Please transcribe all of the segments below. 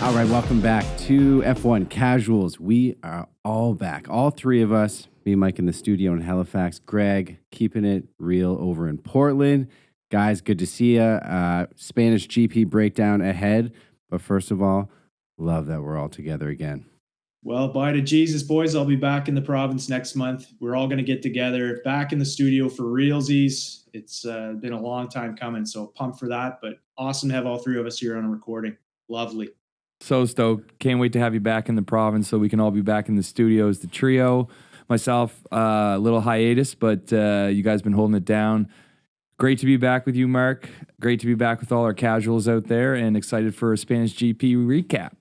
All right, welcome back to F1 Casuals. We are all back, all three of us. Me, Mike in the studio in Halifax. Greg keeping it real over in Portland. Guys, good to see you. Spanish GP breakdown ahead. But first of all, love that we're all together again. Well, bye to Jesus, boys. I'll be back in the province next month. We're all going to get together back in the studio for realsies. It's been a long time coming, so pumped for that. But awesome to have all three of us here on a recording. Lovely. So stoked. Can't wait to have you back in the province so we can all be back in the studios. The trio, myself, a little hiatus, but you guys been holding it down. Great to be back with you, Mark. Great to be back with all our casuals out there and excited for a Spanish GP recap.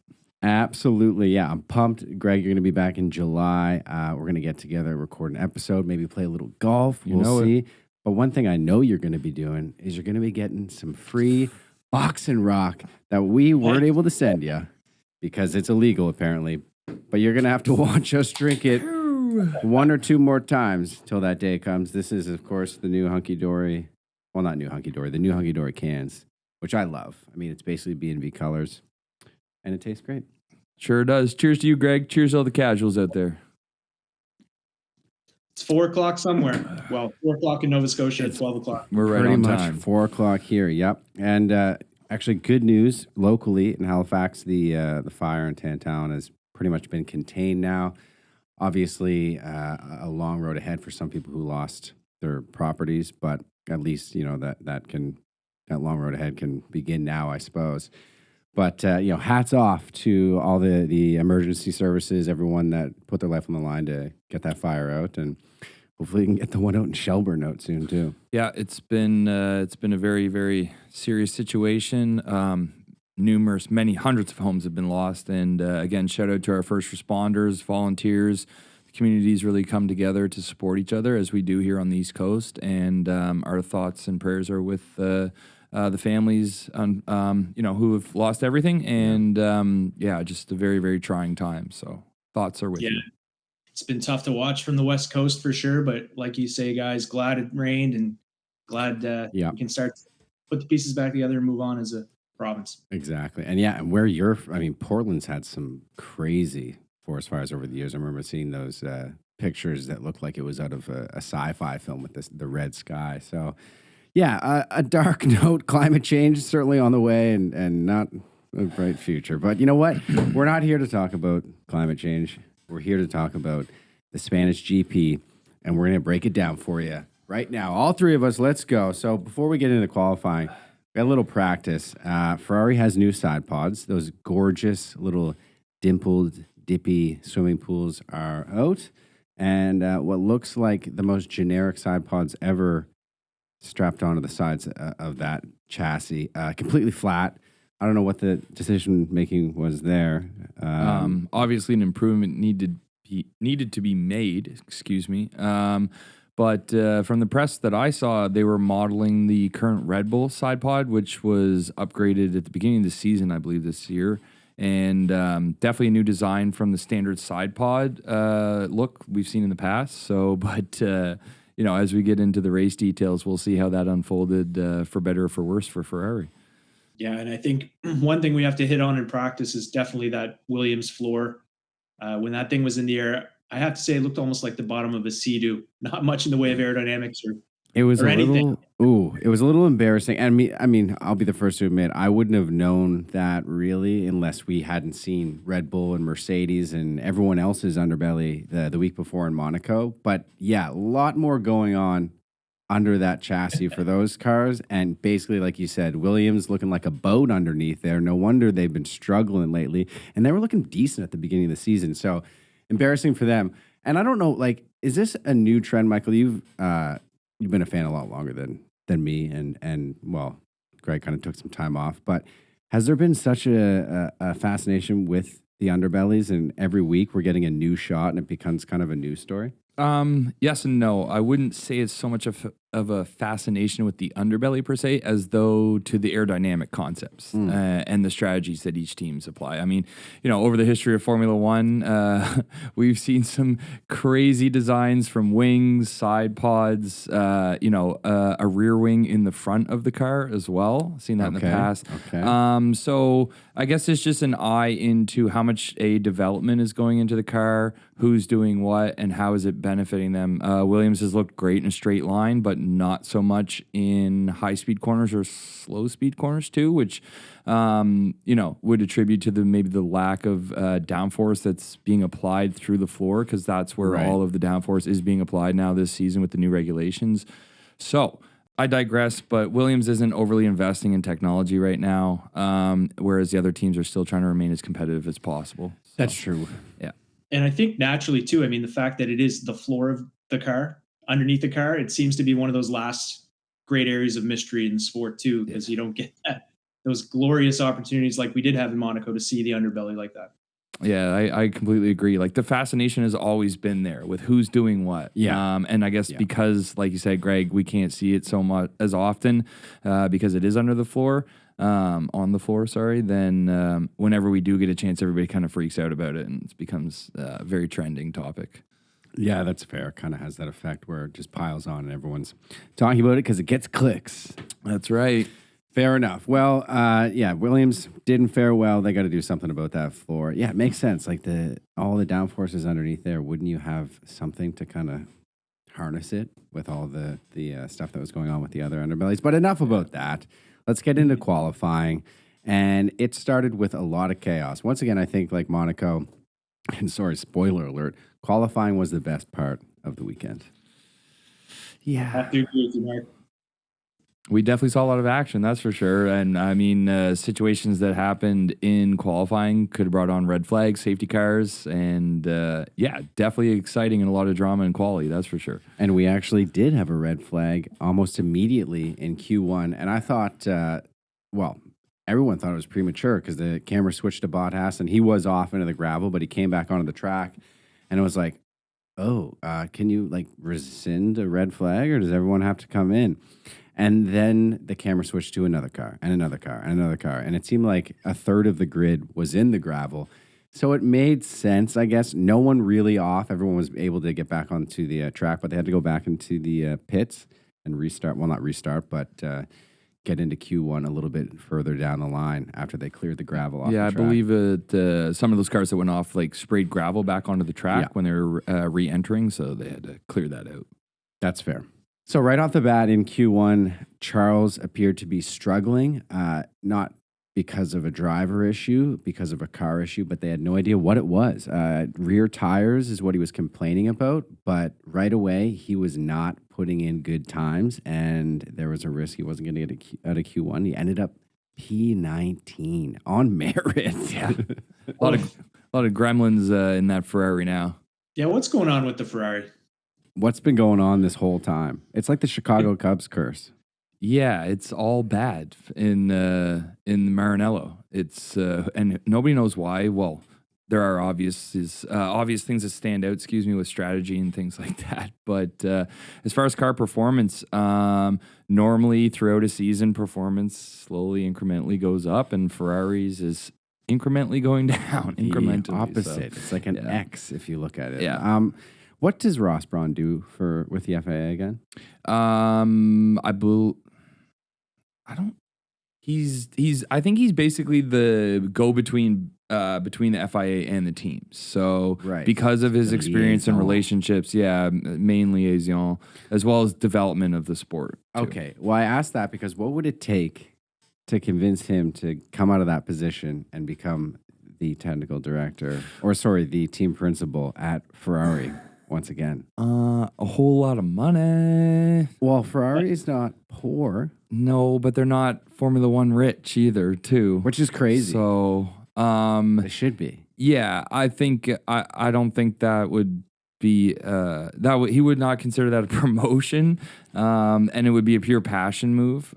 Absolutely. Yeah, I'm pumped. Greg, you're going to be back in July. We're going to get together, record an episode, maybe play a little golf. We'll see. But one thing I know you're going to be doing is you're going to be getting some free boxing rock that we weren't able to send you because it's illegal apparently. But you're going to have to watch us drink it one or two more times till that day comes. This is, of course, the new Hunky Dory. Well, not new Hunky Dory. The new Hunky Dory cans, which I love. I mean, it's basically B&B colors, and it tastes great. Sure does. Cheers to you, Greg. Cheers to all the casuals out there. It's 4 o'clock somewhere. Well, 4 o'clock in Nova Scotia at 12 o'clock. We're right Pretty on much time. 4 o'clock here. Yep. And actually, good news locally in Halifax. The fire in Tantown has pretty much been contained now. Obviously, a long road ahead for some people who lost their properties, but at least that long road ahead can begin now, I suppose. But hats off to all the emergency services, everyone that put their life on the line to get that fire out, and hopefully we can get the one out in Shelburne out soon too. Yeah, it's been a very, very serious situation. Many hundreds of homes have been lost, and again, shout out to our first responders, volunteers. The communities really come together to support each other as we do here on the East Coast, and our thoughts and prayers are with the families who have lost everything, and just a very, very trying time. So thoughts are with you. It's been tough to watch from the West Coast for sure, but like you say, guys, glad it rained and glad we can start to put the pieces back together and move on as a province. Exactly. And Portland's had some crazy forest fires over the years. I remember seeing those pictures that looked like it was out of a sci-fi film with the red sky. So yeah, a dark note, climate change is certainly on the way and not a bright future. But you know what? We're not here to talk about climate change. We're here to talk about the Spanish GP, and we're going to break it down for you right now. All three of us, let's go. So before we get into qualifying, we got a little practice. Ferrari has new side pods. Those gorgeous little dimpled, dippy swimming pools are out. And what looks like the most generic side pods ever strapped onto the sides of that chassis, completely flat. I don't know what the decision making was there. Obviously, an improvement needed to be made. Excuse me. But from the press that I saw, they were modeling the current Red Bull side pod, which was upgraded at the beginning of the season, I believe, this year. And definitely a new design from the standard side pod look we've seen in the past. So, but as we get into the race details, we'll see how that unfolded for better or for worse for Ferrari. Yeah, and I think one thing we have to hit on in practice is definitely that Williams floor. When that thing was in the air, I have to say it looked almost like the bottom of a Sea-Doo. Not much in the way of aerodynamics it was or a anything. It was a little embarrassing. And I mean, I'll be the first to admit, I wouldn't have known that really unless we hadn't seen Red Bull and Mercedes and everyone else's underbelly the week before in Monaco. But yeah, a lot more going on under that chassis for those cars. And basically, like you said, Williams looking like a boat underneath there. No wonder they've been struggling lately. And they were looking decent at the beginning of the season. So embarrassing for them. And I don't know, is this a new trend, Michael? You've been a fan a lot longer than me. And Greg kind of took some time off. But has there been such a fascination with the underbellies? And every week we're getting a new shot and it becomes kind of a news story? Yes and no. I wouldn't say it's so much of of a fascination with the underbelly per se as though to the aerodynamic concepts and the strategies that each teams apply. I mean, over the history of Formula One, we've seen some crazy designs from wings, side pods, a rear wing in the front of the car as well. Seen that in the past. Okay. So I guess it's just an eye into how much development is going into the car, who's doing what, and how is it benefiting them. Williams has looked great in a straight line, but not so much in high-speed corners or slow-speed corners too, which, would attribute to maybe the lack of downforce that's being applied through the floor, because that's where all of the downforce is being applied now this season with the new regulations. So I digress, but Williams isn't overly investing in technology right now, whereas the other teams are still trying to remain as competitive as possible. So, That's true. Yeah. And I think naturally too, I mean, the fact that it is the floor of the car, underneath the car, it seems to be one of those last great areas of mystery in the sport too, because you don't get those glorious opportunities like we did have in Monaco to see the underbelly like that. Yeah, I completely agree. Like the fascination has always been there with who's doing what. Yeah. And I guess because, like you said, Greg, we can't see it so much as often because it is under the floor, on the floor, sorry. Then whenever we do get a chance, everybody kind of freaks out about it and it becomes a very trending topic. Yeah, that's fair. Kind of has that effect where it just piles on and everyone's talking about it because it gets clicks. That's right. Fair enough. Well, Williams didn't fare well. They got to do something about that floor. Yeah, it makes sense. Like all the downforces underneath there. Wouldn't you have something to kind of harness it with all the stuff that was going on with the other underbellies? But enough about that. Let's get into qualifying. And it started with a lot of chaos. Once again, I think like Monaco, and sorry, spoiler alert, qualifying was the best part of the weekend. I have to agree with you, Mark. We definitely saw a lot of action, that's for sure. And I mean, situations that happened in qualifying could have brought on red flags, safety cars, and definitely exciting and a lot of drama and quality, that's for sure. And we actually did have a red flag almost immediately in Q1. And I thought, everyone thought it was premature because the camera switched to Bottas and he was off into the gravel, but he came back onto the track. And it was like, can you like rescind a red flag or does everyone have to come in? And then the camera switched to another car and another car and another car. And it seemed like a third of the grid was in the gravel. So it made sense, I guess. No one really off. Everyone was able to get back onto the track, but they had to go back into the pits and restart. Well, not restart, but get into Q1 a little bit further down the line after they cleared the gravel off the track. I believe some of those cars that went off like sprayed gravel back onto the track when they were re-entering, so they had to clear that out. That's fair. So right off the bat in Q1, Charles appeared to be struggling, not because of a driver issue, because of a car issue, but they had no idea what it was. Rear tires is what he was complaining about, but right away he was not putting in good times, and there was a risk he wasn't going to get out of Q1. He ended up P19 on merit. Yeah, a lot of gremlins in that Ferrari now. Yeah, what's going on with the Ferrari? What's been going on this whole time? It's like the Chicago Cubs curse. Yeah, it's all bad in Maranello. It's and nobody knows why. Well, there are obvious things that stand out. With strategy and things like that. But as far as car performance, normally throughout a season, performance slowly, incrementally goes up, and Ferrari's is incrementally going down. Incrementally, the opposite. So, it's like an X if you look at it. Yeah. What does Ross Braun do with the FIA again? I think he's basically the go-between between the FIA and the teams. So because of his experience and relationships, main liaison, as well as development of the sport. Too. Okay. Well, I asked that because what would it take to convince him to come out of that position and become the technical director, the team principal at Ferrari? Once again, a whole lot of money. Well, Ferrari is not poor. No, but they're not Formula One rich either, too. Which is crazy. So, they should be. Yeah, I think I don't think that would be he would not consider that a promotion, and it would be a pure passion move.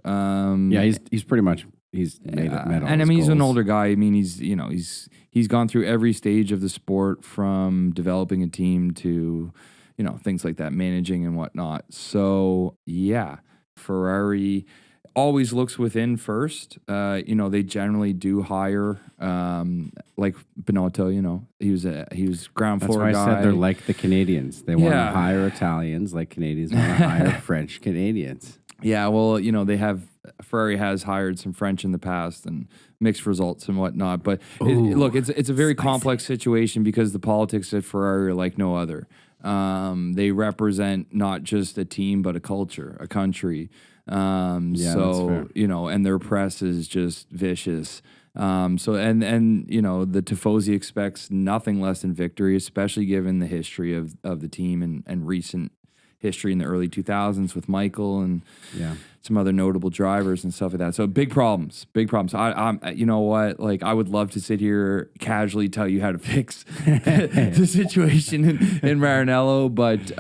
He's pretty much he's made all and I mean, he's an older guy. I mean, he's gone through every stage of the sport from developing a team to, things like that, managing and whatnot. So yeah, Ferrari always looks within first. They generally do hire, like Binotto. He was ground That's floor why guy. I said they're like the Canadians. They want to hire Italians, like Canadians want to hire French Canadians. Yeah, well, Ferrari has hired some French in the past and mixed results and whatnot. But look, it's a very complex situation because the politics at Ferrari are like no other. They represent not just a team, but a culture, a country. That's fair. And their press is just vicious. The Tifosi expects nothing less than victory, especially given the history of the team and recent history in the early 2000s with Michael and some other notable drivers and stuff like that. So big problems. You know what? Like, I would love to sit here casually tell you how to fix the situation in Maranello, but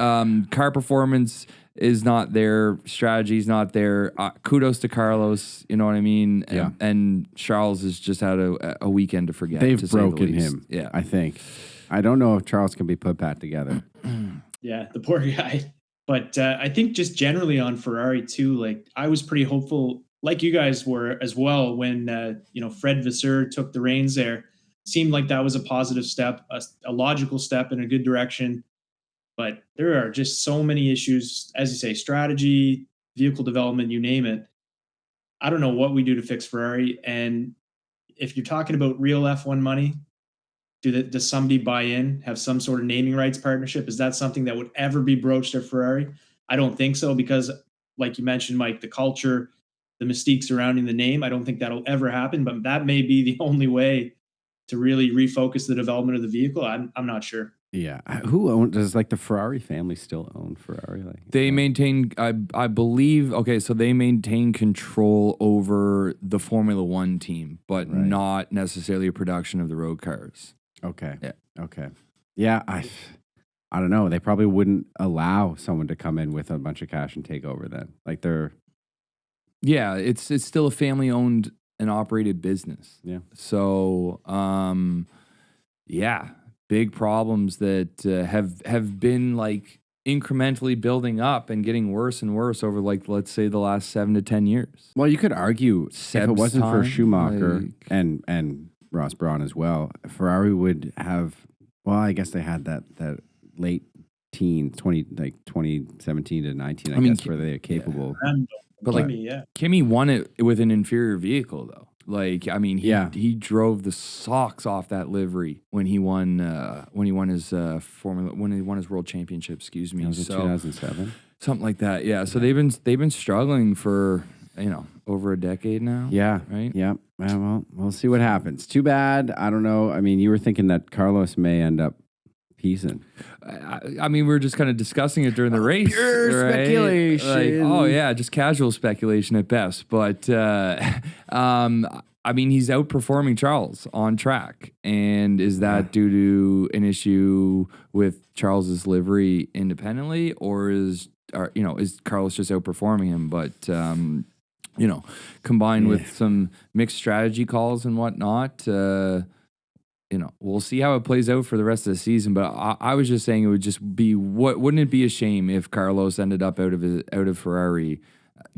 car performance is not there. Strategy is not there. Kudos to Carlos. You know what I mean? Yeah. And Charles has just had a weekend to forget. They've to say the broken least. him. Yeah. I think. I don't know if Charles can be put back together. Yeah, the poor guy. But I think just generally on Ferrari too, like I was pretty hopeful, like you guys were as well, when Fred Vasseur took the reins there. Seemed like that was a positive step, a logical step in a good direction. But there are just so many issues, as you say, strategy, vehicle development, you name it. I don't know what we do to fix Ferrari. And if you're talking about real F1 money, does somebody buy in, have some sort of naming rights partnership? Is that something that would ever be broached at Ferrari? I don't think so, because like you mentioned, Mike, the culture, the mystique surrounding the name, I don't think that'll ever happen, but that may be the only way to really refocus the development of the vehicle. I'm not sure. Yeah. Does the Ferrari family still own Ferrari? They maintain, I believe, so they maintain control over the Formula One team, but not necessarily a production of the road cars. Okay. Yeah. Okay. Yeah. I don't know. They probably wouldn't allow someone to come in with a bunch of cash and take over then. Yeah, it's still a family owned and operated business. Yeah. So, big problems that have been incrementally building up and getting worse and worse over let's say the last 7 to 10 years. Well, you could argue if it wasn't for Schumacher and Ross Brawn as well, Ferrari would have. Well, I guess they had that late teens, 2017 to 19. I guess where they are capable. Yeah. But Kimi won it with an inferior vehicle though. He drove the socks off that livery when he won his world championship. Excuse me. That was in 2007, something like that. Yeah. So they've been struggling for over a decade now. Yeah. Right. Yeah. Well, we'll see what happens. Too bad. I don't know. I mean, you were thinking that Carlos may end up piecing. We were just kind of discussing it during the race. Pure speculation. Just casual speculation at best. But he's outperforming Charles on track. And is that due to an issue with Charles's livery independently, or is Carlos just outperforming him? But combined with some mixed strategy calls and whatnot, we'll see how it plays out for the rest of the season. But I was just saying it would just be wouldn't it be a shame if Carlos ended up out of Ferrari,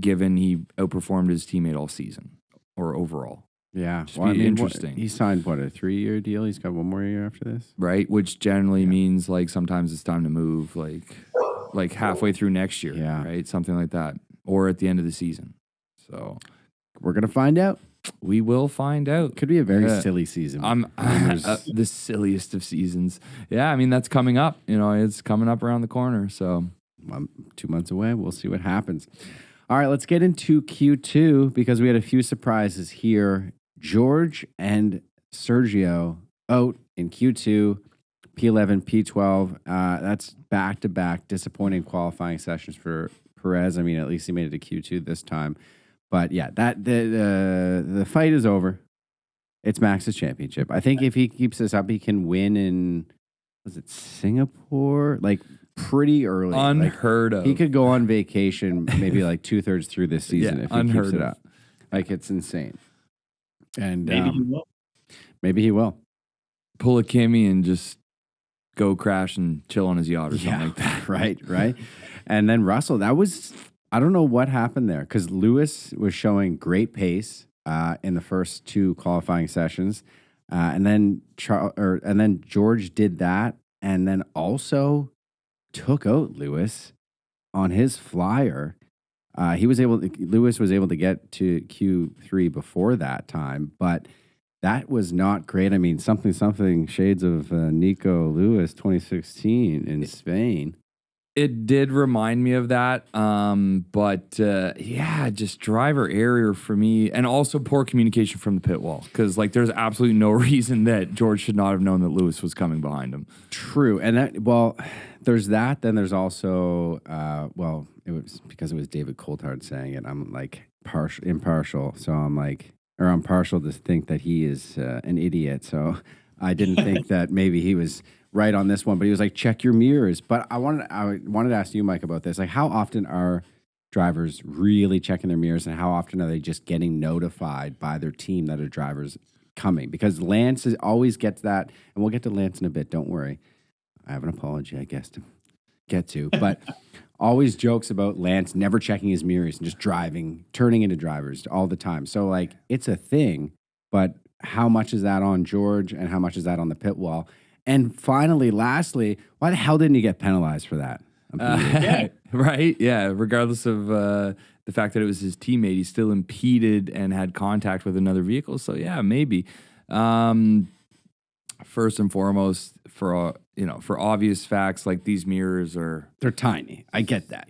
given he outperformed his teammate all season or overall? Yeah, interesting. He signed a 3-year deal. He's got one more year after this, right? Which generally means sometimes it's time to move, like halfway through next year, right? Something like that, or at the end of the season. So we're gonna find out. We will find out. Could be a very silly season. The silliest of seasons. Yeah, that's coming up. It's coming up around the corner. So 2 months away. We'll see what happens. All right, let's get into Q2 because we had a few surprises here. George and Sergio out in Q2, P11, P12. That's back-to-back disappointing qualifying sessions for Perez. At least he made it to Q2 this time. But yeah, the fight is over. It's Max's championship. I think if he keeps this up, he can win in, was it Singapore? Pretty early. Unheard of. He could go on vacation maybe 2/3 through this season if he keeps it up. It's insane. And maybe he will. Maybe he will. Pull a Kimi and just go crash and chill on his yacht or something like that. Right. And then Russell, I don't know what happened there because Lewis was showing great pace in the first 2 qualifying sessions. And then George did that and then also took out Lewis on his flyer. Lewis was able to get to Q3 before that time, but that was not great. I mean, something shades of Nico Lewis 2016 in Spain. It did remind me of that. But just driver error for me, and also poor communication from the pit wall. Because there's absolutely no reason that George should not have known that Lewis was coming behind him. True. And there's that. Then there's also, it was because it was David Coulthard saying it. I'm impartial. So I'm partial to think that he is an idiot. So I didn't think that maybe he was right on this one, but he was like, check your mirrors. But I wanted to ask you, Mike, about this. How often are drivers really checking their mirrors, and how often are they just getting notified by their team that a driver's coming? Because Lance always gets that, and we'll get to Lance in a bit. Don't worry. I have an apology, I guess, to get to, but always jokes about Lance never checking his mirrors and just driving, turning into drivers all the time. So it's a thing, but how much is that on George and how much is that on the pit wall? And finally, lastly, why the hell didn't he get penalized for that? Right? Yeah. Regardless of the fact that it was his teammate, he still impeded and had contact with another vehicle. So yeah, maybe. First and foremost, for obvious facts, these mirrors they're tiny. I get that.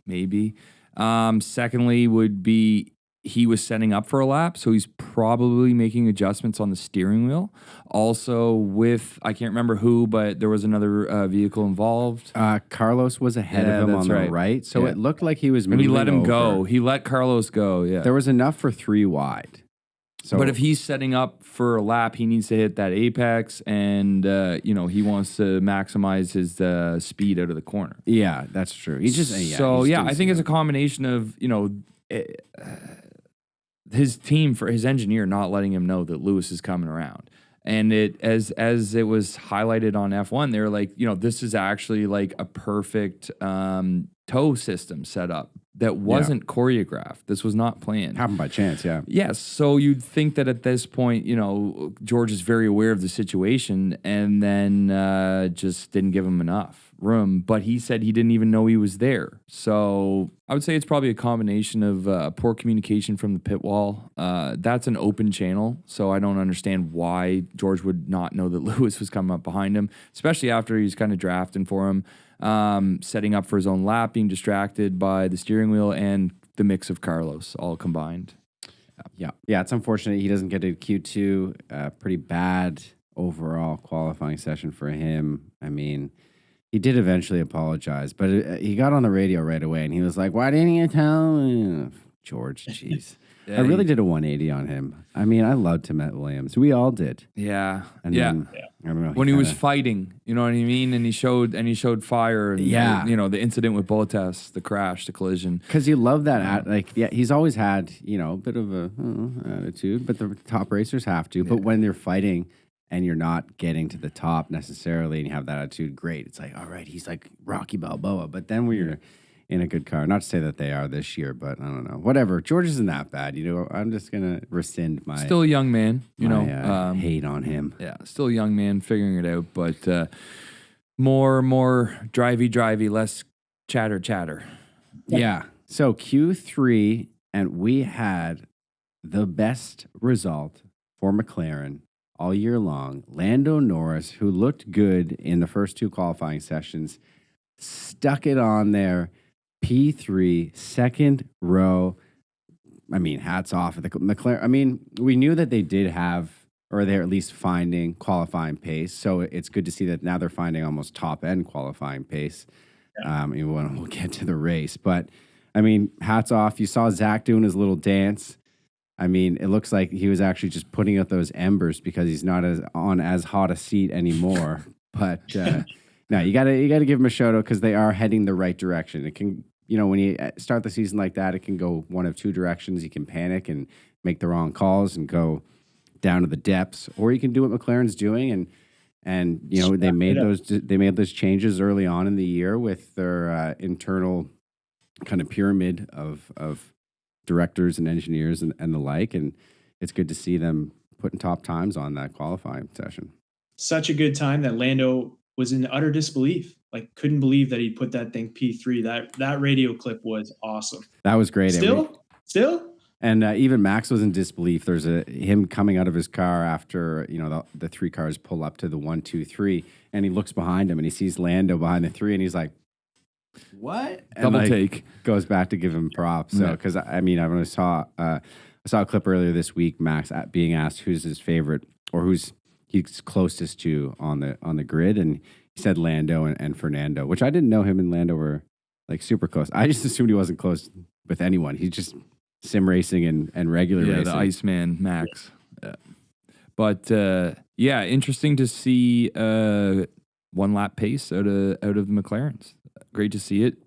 Maybe. Secondly, would be he was setting up for a lap, so he's probably making adjustments on the steering wheel. Also, I can't remember who, but there was another vehicle involved. Carlos was ahead of him on the right, so it looked like he was moving. And he let him over. go. He let Carlos go. Yeah, there was enough for 3 wide. So, but if he's setting up for a lap, he needs to hit that apex, and he wants to maximize his speed out of the corner. Yeah, that's true. He's just I think it's a combination of his team, for his engineer, not letting him know that Lewis is coming around. And as it was highlighted on F1, they were like, this is actually a perfect tow system set up that wasn't choreographed. This was not planned. Happened by chance, yeah. Yes, so you'd think that at this point, George is very aware of the situation and then just didn't give him enough room. But he said he didn't even know he was there. So I would say it's probably a combination of poor communication from the pit wall. That's an open channel, so I don't understand why George would not know that Lewis was coming up behind him, especially after he's kind of drafting for him. Setting up for his own lap, being distracted by the steering wheel and the mix of Carlos all combined. Yeah, it's unfortunate he doesn't get a Q2. Pretty bad overall qualifying session for him. I mean, he did eventually apologize, but he got on the radio right away and he was like, why didn't you tell me? George, jeez. I really did a 180 on him. I mean, I loved him at Williams. We all did. Yeah. And then, I don't know. When he was fighting, you know what I mean? And he showed fire. And, the incident with Bottas, the crash, the collision. Because you love that. He's always had, a bit of a attitude, but the top racers have to. But when they're fighting and you're not getting to the top necessarily and you have that attitude, great. It's like, all right, he's like Rocky Balboa. But then when you're in a good car. Not to say that they are this year, but I don't know. Whatever. George isn't that bad. I'm just going to rescind my... Still a young man, hate on him. Yeah, still a young man figuring it out, but more drivey, less chatter. Yeah. So Q3, and we had the best result for McLaren all year long. Lando Norris, who looked good in the first 2 qualifying sessions, stuck it on there. P3, second row. I mean, hats off at the McLaren. I mean, we knew that they did have, or they're at least finding qualifying pace. So it's good to see that now they're finding almost top end qualifying pace. Yeah. We'll get to the race, but I mean, hats off. You saw Zach doing his little dance. I mean, it looks like he was actually just putting out those embers because he's not as hot a seat anymore. But no, you gotta give him a shout out because they are heading the right direction. It can. When you start the season like that, it can go one of 2 directions. You can panic and make the wrong calls and go down to the depths, or you can do what McLaren's doing and And they made those changes early on in the year with their internal kind of pyramid of directors and engineers and the like. And it's good to see them putting top times on that qualifying session. Such a good time that Lando was in utter disbelief. Like, couldn't believe that he put that thing P3. That radio clip was awesome. That was great. Still? And even Max was in disbelief. There's him coming out of his car after the three cars pull up to the 1, 2, 3, and he looks behind him and he sees Lando behind the 3, and he's like, "What?" And Double take. Goes back to give him props. So because I saw a clip earlier this week, Max being asked who's his favorite or who's he's closest to on the grid, and he said Lando and Fernando, which I didn't know him and Lando were like super close. I just assumed he wasn't close with anyone. He's just sim racing and regular racing. The Iceman Max. Yeah. But interesting to see one lap pace out of the McLarens. Great to see it.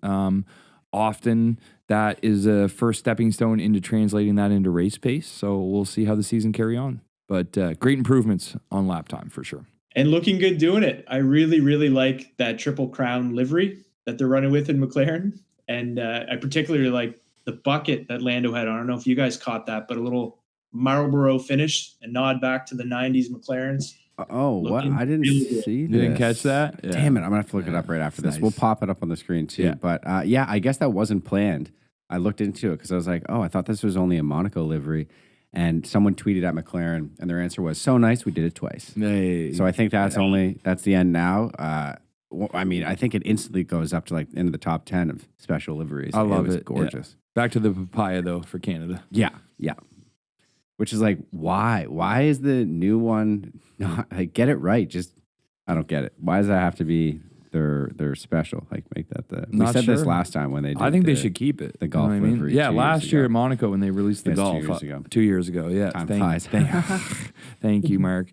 Often that is a first stepping stone into translating that into race pace. So we'll see how the season carry on. But great improvements on lap time for sure. And looking good doing it. I really, really like that Triple Crown livery that they're running with in McLaren. And I particularly like the bucket that Lando had on. I don't know if you guys caught that, but a little Marlboro finish and nod back to the 90s McLarens. Oh, what? I didn't see this. You didn't catch that? Yeah. Damn it. I'm going to have to look it up right after this. Nice. We'll pop it up on the screen too. Yeah. But I guess that wasn't planned. I looked into it because I was like, I thought this was only a Monaco livery. And someone tweeted at McLaren, and their answer was, "So nice, we did it twice." Hey. So I think that's the end now. I think it instantly goes up to like into the top 10 of special liveries. I love it. Gorgeous. Yeah. Back to the papaya though for Canada. Yeah. Which is like, why? Why is the new one not like get it right? Just I don't get it. Why does that have to be their special? Like make that the. We said this last time when they did. I think they should keep it. The golf livery. Yeah, last year at Monaco when they released the golf. 2 years ago. Yeah. Time flies. Thank you, Mark.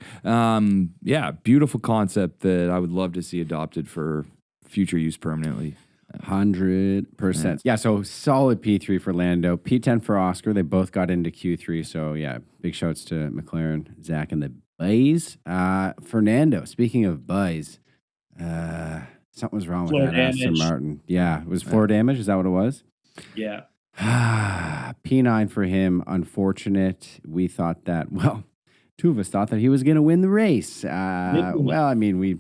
Beautiful concept that I would love to see adopted for future use permanently. 100%. Yeah, so solid P3 for Lando, P10 for Oscar. They both got into Q3. So yeah, big shouts to McLaren, Zach, and the boys. Fernando, speaking of boys, something was wrong with that Aston Martin. Yeah, it was floor damage. Is that what it was? Yeah. P9 for him. Unfortunate. We thought that, two of us thought that he was going to win the race. We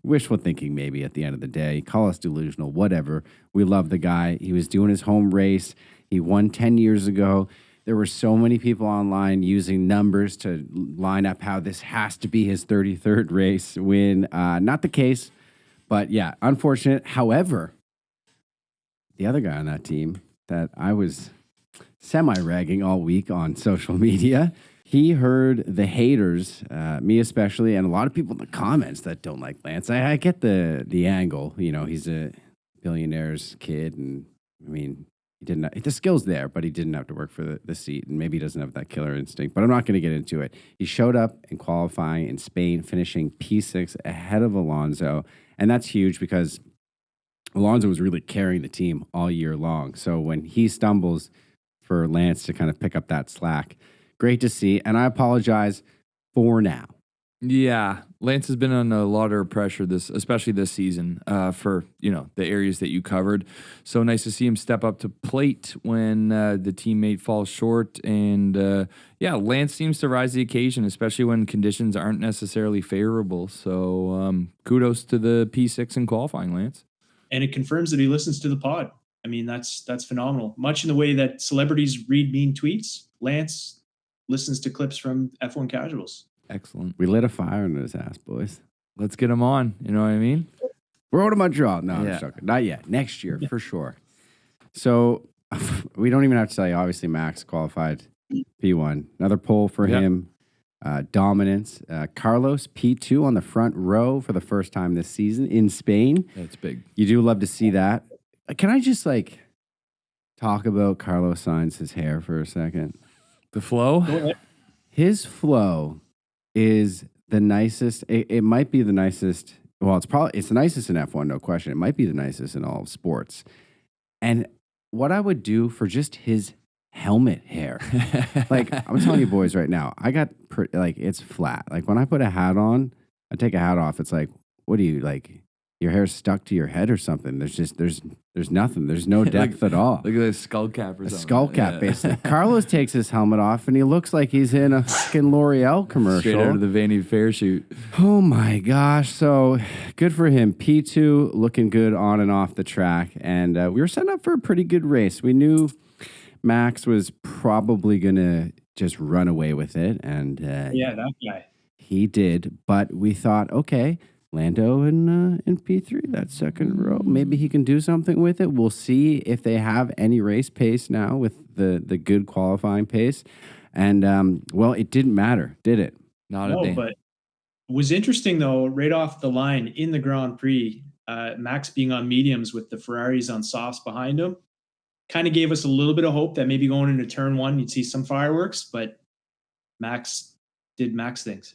wishful thinking maybe at the end of the day. Call us delusional, whatever. We love the guy. He was doing his home race. He won 10 years ago. There were so many people online using numbers to line up how this has to be his 33rd race win. Not the case, but yeah, unfortunate. However, the other guy on that team that I was semi-ragging all week on social media, he heard the haters, me especially, and a lot of people in the comments that don't like Lance. I get the angle. He's a billionaire's kid, and he didn't. The skill's there, but he didn't have to work for the seat, and maybe he doesn't have that killer instinct. But I'm not going to get into it. He showed up in qualifying in Spain, finishing P6 ahead of Alonso, and that's huge because Alonso was really carrying the team all year long. So when he stumbles, for Lance to kind of pick up that slack. Great to see, and I apologize for now. Yeah, Lance has been under a lot of pressure especially this season, for the areas that you covered. So nice to see him step up to plate when the teammate falls short, and Lance seems to rise to the occasion, especially when conditions aren't necessarily favorable. So kudos to the P6 in qualifying, Lance. And it confirms that he listens to the pod. I mean, that's phenomenal. Much in the way that celebrities read mean tweets, Lance listens to clips from F1 casuals. Excellent. We lit a fire in his ass, boys. Let's get him on. You know what I mean? Road to Montreal. No, I'm joking. Not yet. Next year, for sure. So we don't even have to tell you, obviously, Max qualified P1. Another pole for him. Dominance. Carlos, P2 on the front row for the first time this season in Spain. That's big. You do love to see that. Can I just, talk about Carlos Sainz's hair for a second? The flow? His flow is the nicest. It might be the nicest. Well, it's the nicest in F1, no question. It might be the nicest in all of sports. And what I would do for just his helmet hair, I'm telling you boys right now, I got it's flat. When I put a hat on, I take a hat off. It's like, what do you like? Your hair's stuck to your head or something. There's nothing. There's no depth at all. Look at this skull cap or A something. skull cap, basically. Carlos takes his helmet off and he looks like he's in a fucking L'Oreal commercial. Straight out of the Vanity Fair shoot. Oh my gosh. So good for him. P2 looking good on and off the track. And we were setting up for a pretty good race. We knew Max was probably going to just run away with it. And Yeah, that guy. he did. But we thought, okay, Lando in P3, that second row, maybe he can do something with it. We'll see if they have any race pace now with the good qualifying pace. And, well, it didn't matter, did it? Not a No, damn. but it was interesting though, right off the line in the Grand Prix, Max being on mediums with the Ferraris on softs behind him, kind of gave us a little bit of hope that maybe going into turn one, you'd see some fireworks, but Max did Max things.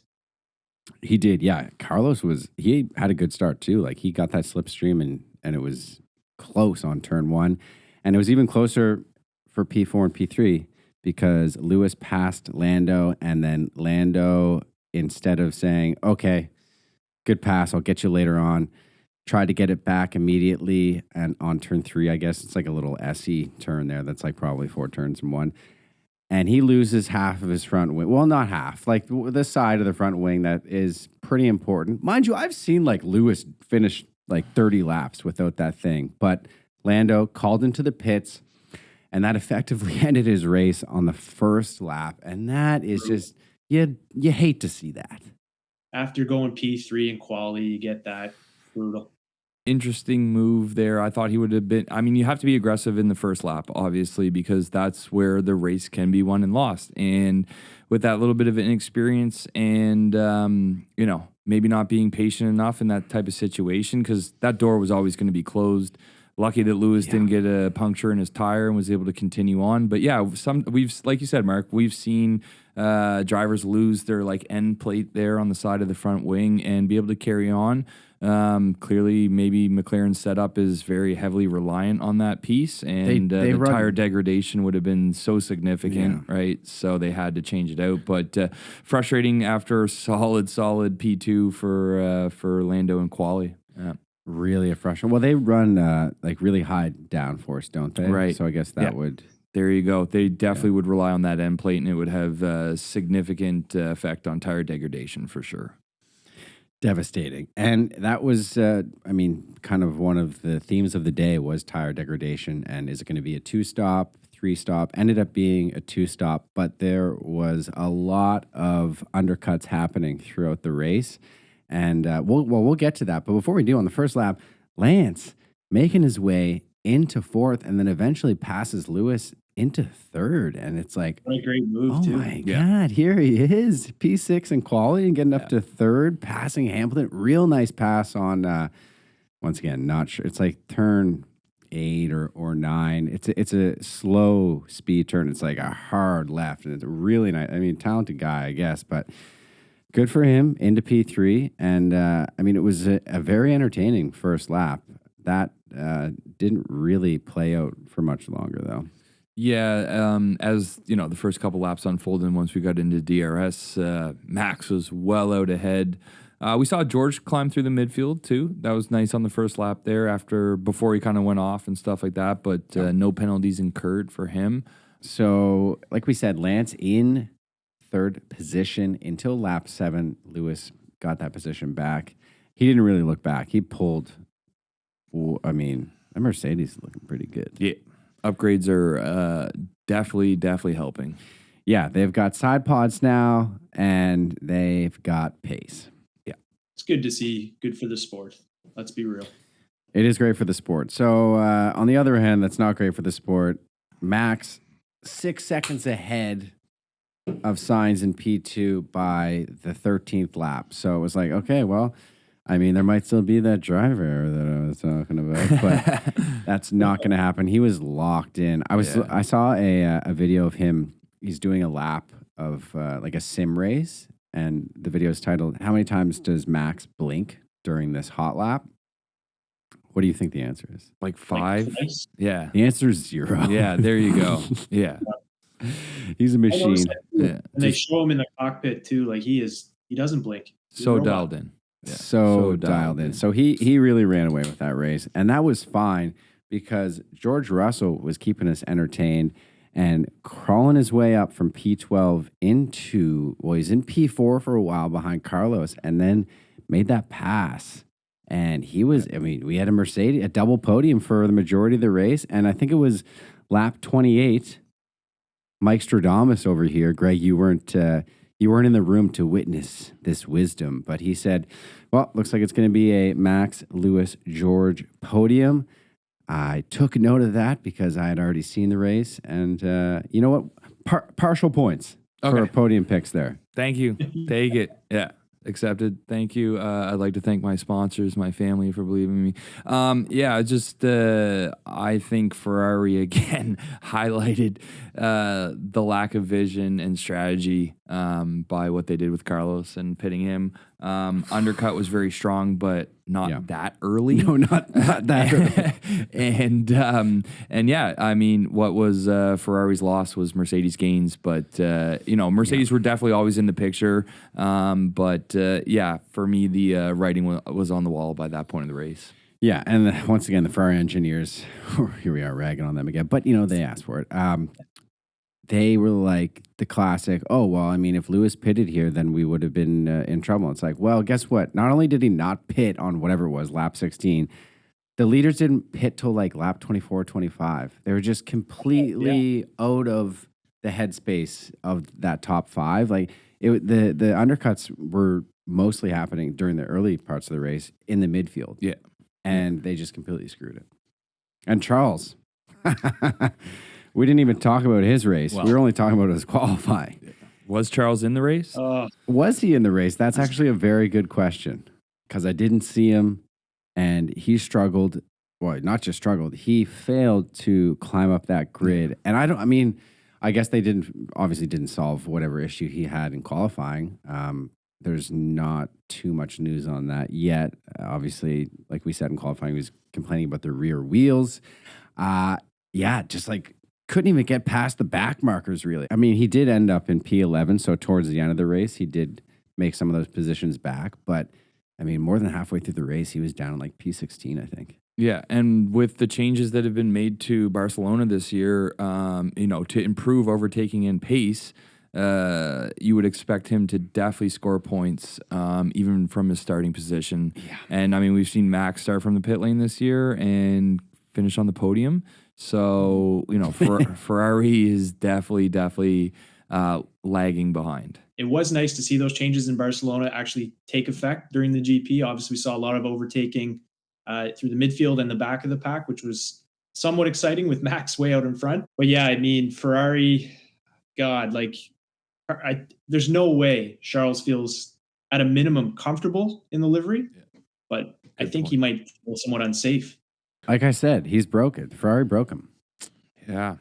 He did, yeah. Carlos he had a good start too. Like he got that slipstream and it was close on turn one. And it was even closer for P4 and P3 because Lewis passed Lando and then Lando, instead of saying, okay, good pass, I'll get you later on, tried to get it back immediately. And on turn three, I guess it's like a little SE turn there. That's like probably 4 turns in one. And he loses half of his front wing. Well, not half, like the side of the front wing that is pretty important. Mind you, I've seen like Lewis finish like 30 laps without that thing. But Lando called into the pits, and that effectively ended his race on the first lap. And that is just, you hate to see that. After going P3 in quali, you get that. Brutal. Interesting move there. I thought he would have been. I mean, you have to be aggressive in the first lap, obviously, because that's where the race can be won and lost. And with that little bit of inexperience and, maybe not being patient enough in that type of situation, because that door was always going to be closed. Lucky that Lewis didn't get a puncture in his tire and was able to continue on. But yeah, we've, like you said, Mark, we've seen drivers lose their like end plate there on the side of the front wing and be able to carry on. Clearly, maybe McLaren's setup is very heavily reliant on that piece, and the tire degradation would have been so significant, right? So they had to change it out. But frustrating after solid P2 for Lando and quali. Yeah. Really a frustration. Well, they run like really high downforce, don't they? Right. So I guess that would. There you go. They definitely would rely on that end plate, and it would have a significant effect on tire degradation for sure. Devastating. And that was, kind of one of the themes of the day was tire degradation. And is it going to be a 2-stop, 3-stop? Ended up being a 2-stop, but there was a lot of undercuts happening throughout the race. And we'll get to that. But before we do, on the first lap, Lance making his way into 4th and then eventually passes Lewis into 3rd. And it's like, what a great move, too. Oh, my God. Here he is. P6 in quality and getting up to 3rd, passing Hamilton. Real nice pass on, once again, not sure. It's like turn 8 or 9. It's a slow speed turn. It's like a hard left. And it's really nice. I mean, talented guy, I guess. But good for him into P3. And, it was a very entertaining first lap. That didn't really play out for much longer, though. Yeah, as the first couple laps unfolded, once we got into DRS, Max was well out ahead. We saw George climb through the midfield too. That was nice on the first lap there. Before he kind of went off and stuff like that, but no penalties incurred for him. So, like we said, Lance in 3rd position until lap 7. Lewis got that position back. He didn't really look back. He pulled. The Mercedes is looking pretty good. Yeah. Upgrades are definitely helping. Yeah, they've got side pods now, and they've got pace. Yeah. It's good to see. Good for the sport. Let's be real. It is great for the sport. So, on the other hand, that's not great for the sport. Max, 6 seconds ahead of Sainz in P2 by the 13th lap. So it was like, okay, well, there might still be that driver that I was talking about, but that's not going to happen. He was locked in. I saw a video of him. He's doing a lap of like a sim race, and the video is titled, "How many times does Max blink during this hot lap?" What do you think the answer is? Like 5? Like twice? Yeah. The answer is 0. Yeah, there you go. Yeah. He's a machine. Yeah. And they show him in the cockpit too. Like he doesn't blink. So dialed in. So dialed in. So he really ran away with that race. And that was fine because George Russell was keeping us entertained and crawling his way up from P12 into, well, he's in P4 for a while behind Carlos and then made that pass. And he was, I mean, we had a double podium for the majority of the race. And I think it was lap 28. Mike Stradamus over here. Greg, you weren't in the room to witness this wisdom, but he said, well, looks like it's going to be a Max, Lewis, George podium. I took note of that because I had already seen the race. And you know what? Partial points for podium picks there. Thank you. Take it. Yeah. Accepted. Thank you. I'd like to thank my sponsors, my family for believing me. I think Ferrari again highlighted the lack of vision and strategy by what they did with Carlos and pitting him. Undercut was very strong, but not that early. No, not that early. And yeah, I mean, what was Ferrari's loss was Mercedes gains, but Mercedes were definitely always in the picture. For me, the writing was on the wall by that point of the race. Yeah, and once again, the Ferrari engineers, here we are ragging on them again, but they asked for it. They were like the classic, oh, well, I mean, if Lewis pitted here, then we would have been in trouble. It's like, well, guess what? Not only did he not pit on whatever it was, lap 16, the leaders didn't pit till like lap 24, 25. They were just completely out of the headspace of that top five. Like the undercuts were mostly happening during the early parts of the race in the midfield. Yeah. And they just completely screwed it. And Charles, we didn't even talk about his race. We were only talking about his qualifying. Was Charles in the race? Was he in the race? That's actually a very good question because I didn't see him and he struggled. Well, not just struggled. He failed to climb up that grid. And I guess they obviously didn't solve whatever issue he had in qualifying. There's not too much news on that yet. Obviously, like we said in qualifying, he was complaining about the rear wheels. Just like couldn't even get past the back markers, really. I mean, he did end up in P11, so towards the end of the race, he did make some of those positions back. But, I mean, more than halfway through the race, he was down in like P16, I think. Yeah, and with the changes that have been made to Barcelona this year, to improve overtaking and pace, you would expect him to definitely score points, even from his starting position. Yeah. And, I mean, we've seen Max start from the pit lane this year and finish on the podium. So, Ferrari is definitely lagging behind. It was nice to see those changes in Barcelona actually take effect during the GP. Obviously, we saw a lot of overtaking through the midfield and the back of the pack, which was somewhat exciting with Max way out in front. But yeah, I mean, Ferrari, God, there's no way Charles feels at a minimum comfortable in the livery, but I think he might feel somewhat unsafe. Like I said, he's broken. Ferrari broke him. Yeah.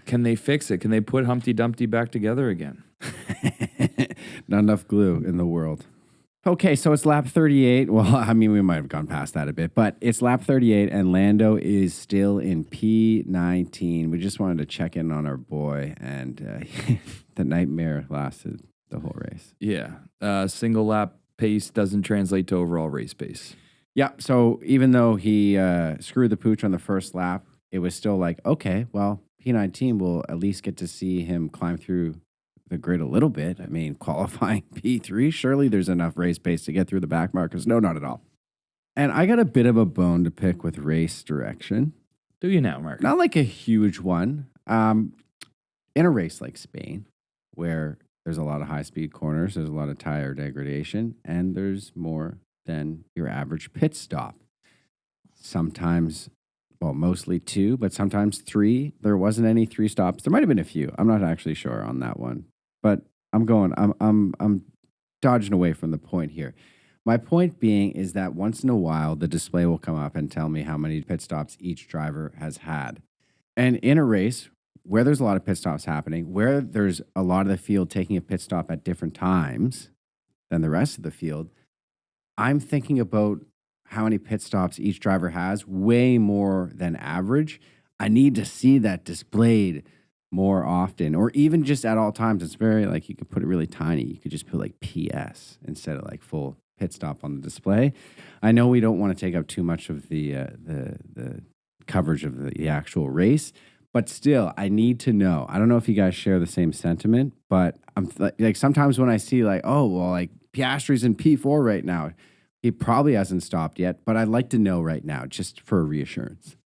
Can they fix it? Can they put Humpty Dumpty back together again? Not enough glue in the world. Okay, so it's lap 38. Well, I mean, we might have gone past that a bit, but it's lap 38, and Lando is still in P19. We just wanted to check in on our boy, and the nightmare lasted the whole race. Yeah. Single lap pace doesn't translate to overall race pace. Yeah, so even though he screwed the pooch on the first lap, it was still like, okay, well, P19 will at least get to see him climb through the grid a little bit. I mean, qualifying P3, surely there's enough race pace to get through the back markers. No, not at all. And I got a bit of a bone to pick with race direction. Do you now, Mark? Not like a huge one. In a race like Spain, where there's a lot of high-speed corners, there's a lot of tire degradation, and there's more than your average pit stop. Sometimes, well, mostly 2, but sometimes 3. There wasn't any 3 stops. There might have been a few. I'm not actually sure on that one, but I'm dodging away from the point here. My point being is that once in a while, the display will come up and tell me how many pit stops each driver has had. And in a race where there's a lot of pit stops happening, where there's a lot of the field taking a pit stop at different times than the rest of the field, I'm thinking about how many pit stops each driver has, way more than average. I need to see that displayed more often, or even just at all times. It's very, like, you could put it really tiny. You could just put like PS instead of like full pit stop on the display. I know we don't want to take up too much of the coverage of the actual race, but still, I need to know. I don't know if you guys share the same sentiment, but I'm like sometimes when I see like, oh, well, like Piastri's in P4 right now. He probably hasn't stopped yet, but I'd like to know right now just for reassurance.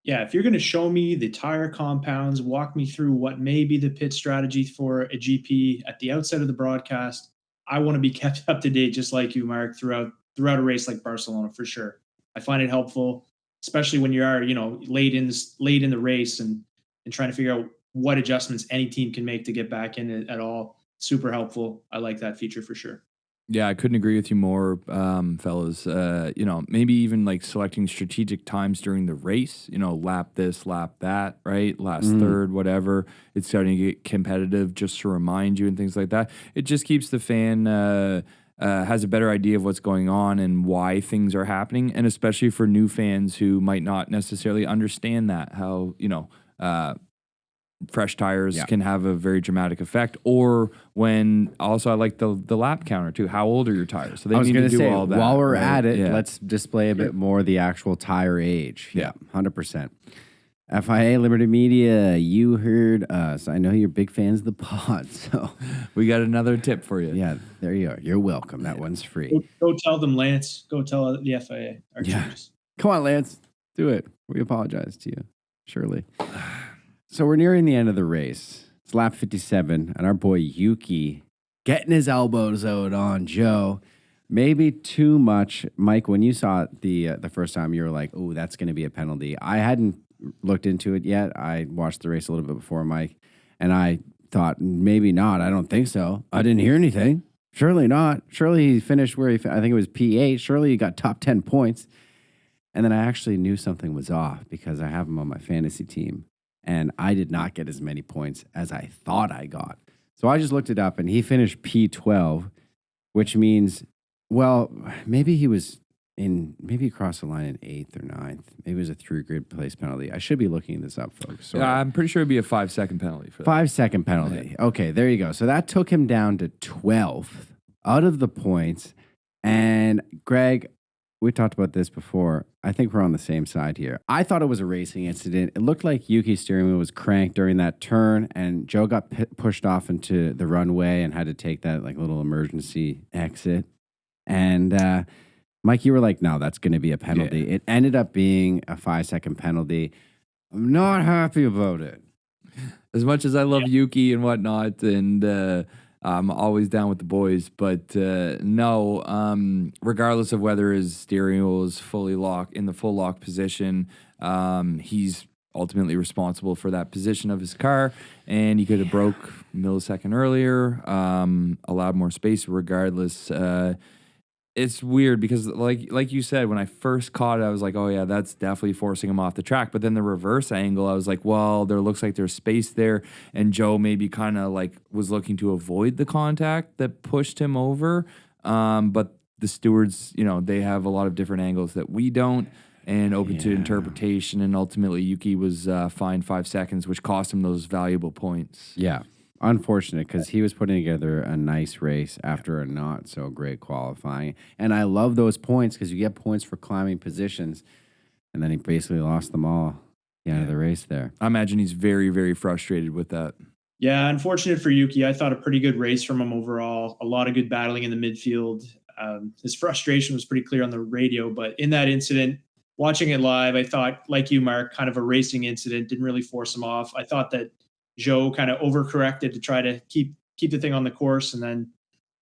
Yeah, if you're going to show me the tire compounds, walk me through what may be the pit strategy for a GP at the outset of the broadcast, I want to be kept up to date, just like you, Mark, throughout a race like Barcelona for sure. I find it helpful, especially when you are, late in the race and trying to figure out what adjustments any team can make to get back in it at all. Super helpful. I like that feature for sure. Yeah, I couldn't agree with you more, fellas. Maybe even like selecting strategic times during the race, lap this, lap that, right? Last third, whatever. It's starting to get competitive just to remind you and things like that. It just keeps the fan has a better idea of what's going on and why things are happening. And especially for new fans who might not necessarily understand that, how, fresh tires can have a very dramatic effect. Or when also I like the lap counter too. How old are your tires? So they need to do all that. While we're at it, let's display a bit more the actual tire age. Yeah, 100%. FIA Liberty Media, you heard us. I know you're big fans of the pod, so we got another tip for you. Yeah, there you are. You're welcome. That one's free. Go tell them, Lance. Go tell the FIA. Come on, Lance. Do it. We apologize to you. Surely. So we're nearing the end of the race. It's lap 57, and our boy Yuki getting his elbows out on Joe. Maybe too much. Mike, when you saw it the first time, you were like, oh, that's going to be a penalty. I hadn't looked into it yet. I watched the race a little bit before Mike, and I thought, maybe not. I don't think so. I didn't hear anything. Surely not. Surely he finished where I think it was P8. Surely he got top 10 points. And then I actually knew something was off because I have him on my fantasy team. And I did not get as many points as I thought I got. So I just looked it up, and he finished P12, which means, well, maybe he crossed the line in 8th or 9th. Maybe it was a 3-grid place penalty. I should be looking this up, folks. Sorry. Yeah, I'm pretty sure it'd be a 5-second penalty for that. 5-second penalty. Yeah. Okay, there you go. So that took him down to 12th out of the points. And Greg, we talked about this before. I think we're on the same side here. I thought it was a racing incident. It looked like Yuki's steering wheel was cranked during that turn, and Joe got pushed off into the runway and had to take that like little emergency exit. And Mike, you were like, no, that's going to be a penalty. Yeah. It ended up being a 5-second penalty. I'm not happy about it. As much as I love Yuki and whatnot, and I'm always down with the boys, but no, regardless of whether his steering wheel is fully locked in the full lock position, he's ultimately responsible for that position of his car, and he could have broke a millisecond earlier, allowed more space. Regardless, it's weird because, like you said, when I first caught it, I was like, oh yeah, that's definitely forcing him off the track. But then the reverse angle, I was like, well, there looks like there's space there, and Joe maybe kind of like was looking to avoid the contact that pushed him over. But the stewards, they have a lot of different angles that we don't, and open to interpretation. And ultimately, Yuki was fined 5 seconds, which cost him those valuable points. Yeah. Unfortunate, because he was putting together a nice race after a not so great qualifying. And I love those points because you get points for climbing positions. And then he basically lost them all at the end of the race there. I imagine he's very, very frustrated with that. Yeah, unfortunate for Yuki. I thought a pretty good race from him overall. A lot of good battling in the midfield. His frustration was pretty clear on the radio. But in that incident, watching it live, I thought, like you, Mark, kind of a racing incident. Didn't really force him off. I thought that Joe kind of overcorrected to try to keep the thing on the course, and then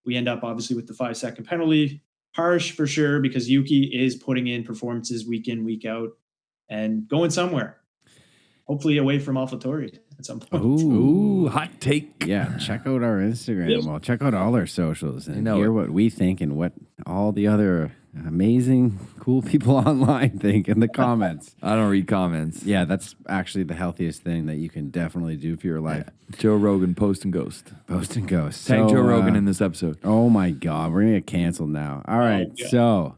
we end up obviously with the 5-second penalty. Harsh for sure, because Yuki is putting in performances week in, week out, and going somewhere. Hopefully away from AlphaTauri at some point. Ooh, hot take. Yeah, check out our Instagram. Well, check out all our socials and hear what we think and what all the other amazing, cool people online think in the comments. I don't read comments. Yeah, that's actually the healthiest thing that you can definitely do for your life. Yeah. Joe Rogan, post and ghost. Post and ghost. Tag Joe Rogan in this episode. Oh my God, we're going to get canceled now. All right, so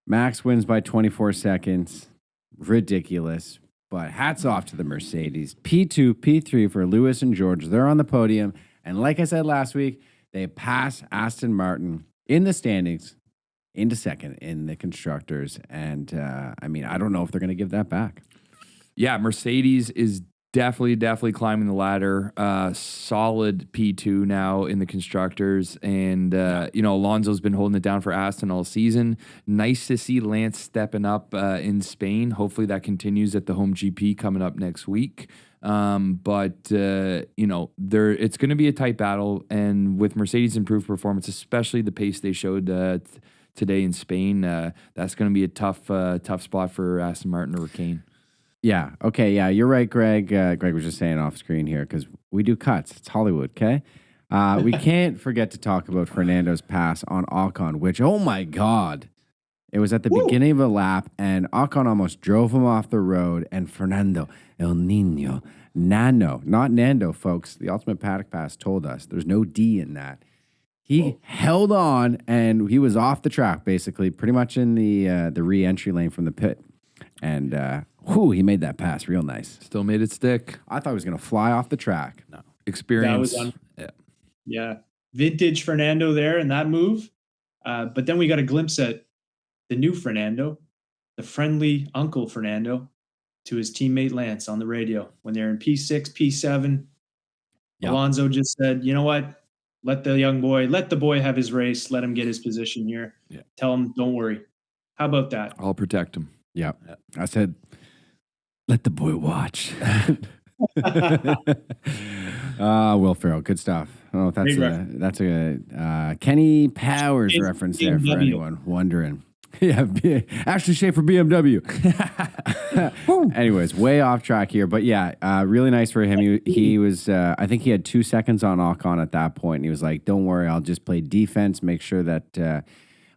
Max wins by 24 seconds. Ridiculous. But hats off to the Mercedes. P2, P3 for Lewis and George. They're on the podium. And like I said last week, they pass Aston Martin in the standings into second in the constructors. And I mean, I don't know if they're going to give that back. Yeah, Mercedes is definitely climbing the ladder. Solid P2 now in the constructors. And, Alonso's been holding it down for Aston all season. Nice to see Lance stepping up in Spain. Hopefully that continues at the home GP coming up next week. It's going to be a tight battle. And with Mercedes' improved performance, especially the pace they showed today in Spain, that's going to be a tough spot for Aston Martin or Kane. Yeah. Okay. Yeah, you're right, Greg. Greg was just saying off screen here because we do cuts. It's Hollywood, okay? We can't forget to talk about Fernando's pass on Ocon, which, oh my God, it was at the beginning of a lap, and Ocon almost drove him off the road, and Fernando, El Nino, Nano, not Nando, folks. The Ultimate Paddock Pass told us there's no D in that. He held on, and he was off the track, basically, pretty much in the re-entry lane from the pit. And he made that pass real nice. Still made it stick. I thought he was going to fly off the track. No. Experience. That was yeah. Vintage Fernando there in that move. But then we got a glimpse at the new Fernando, the friendly Uncle Fernando, to his teammate Lance on the radio when they're in P6, P7. Yep. Alonso just said, you know what? Let the boy have his race. Let him get his position here. Yeah. Tell him, don't worry. How about that? I'll protect him. Yeah. I said, let the boy watch. Will Ferrell, good stuff. I don't know if that's a Kenny Powers reference there for anyone wondering. Yeah, Ashley Schaefer BMW. Anyways, way off track here, but yeah, really nice for him. He was, I think he had 2 seconds on Ocon at that point, and he was like, "Don't worry, I'll just play defense, make sure that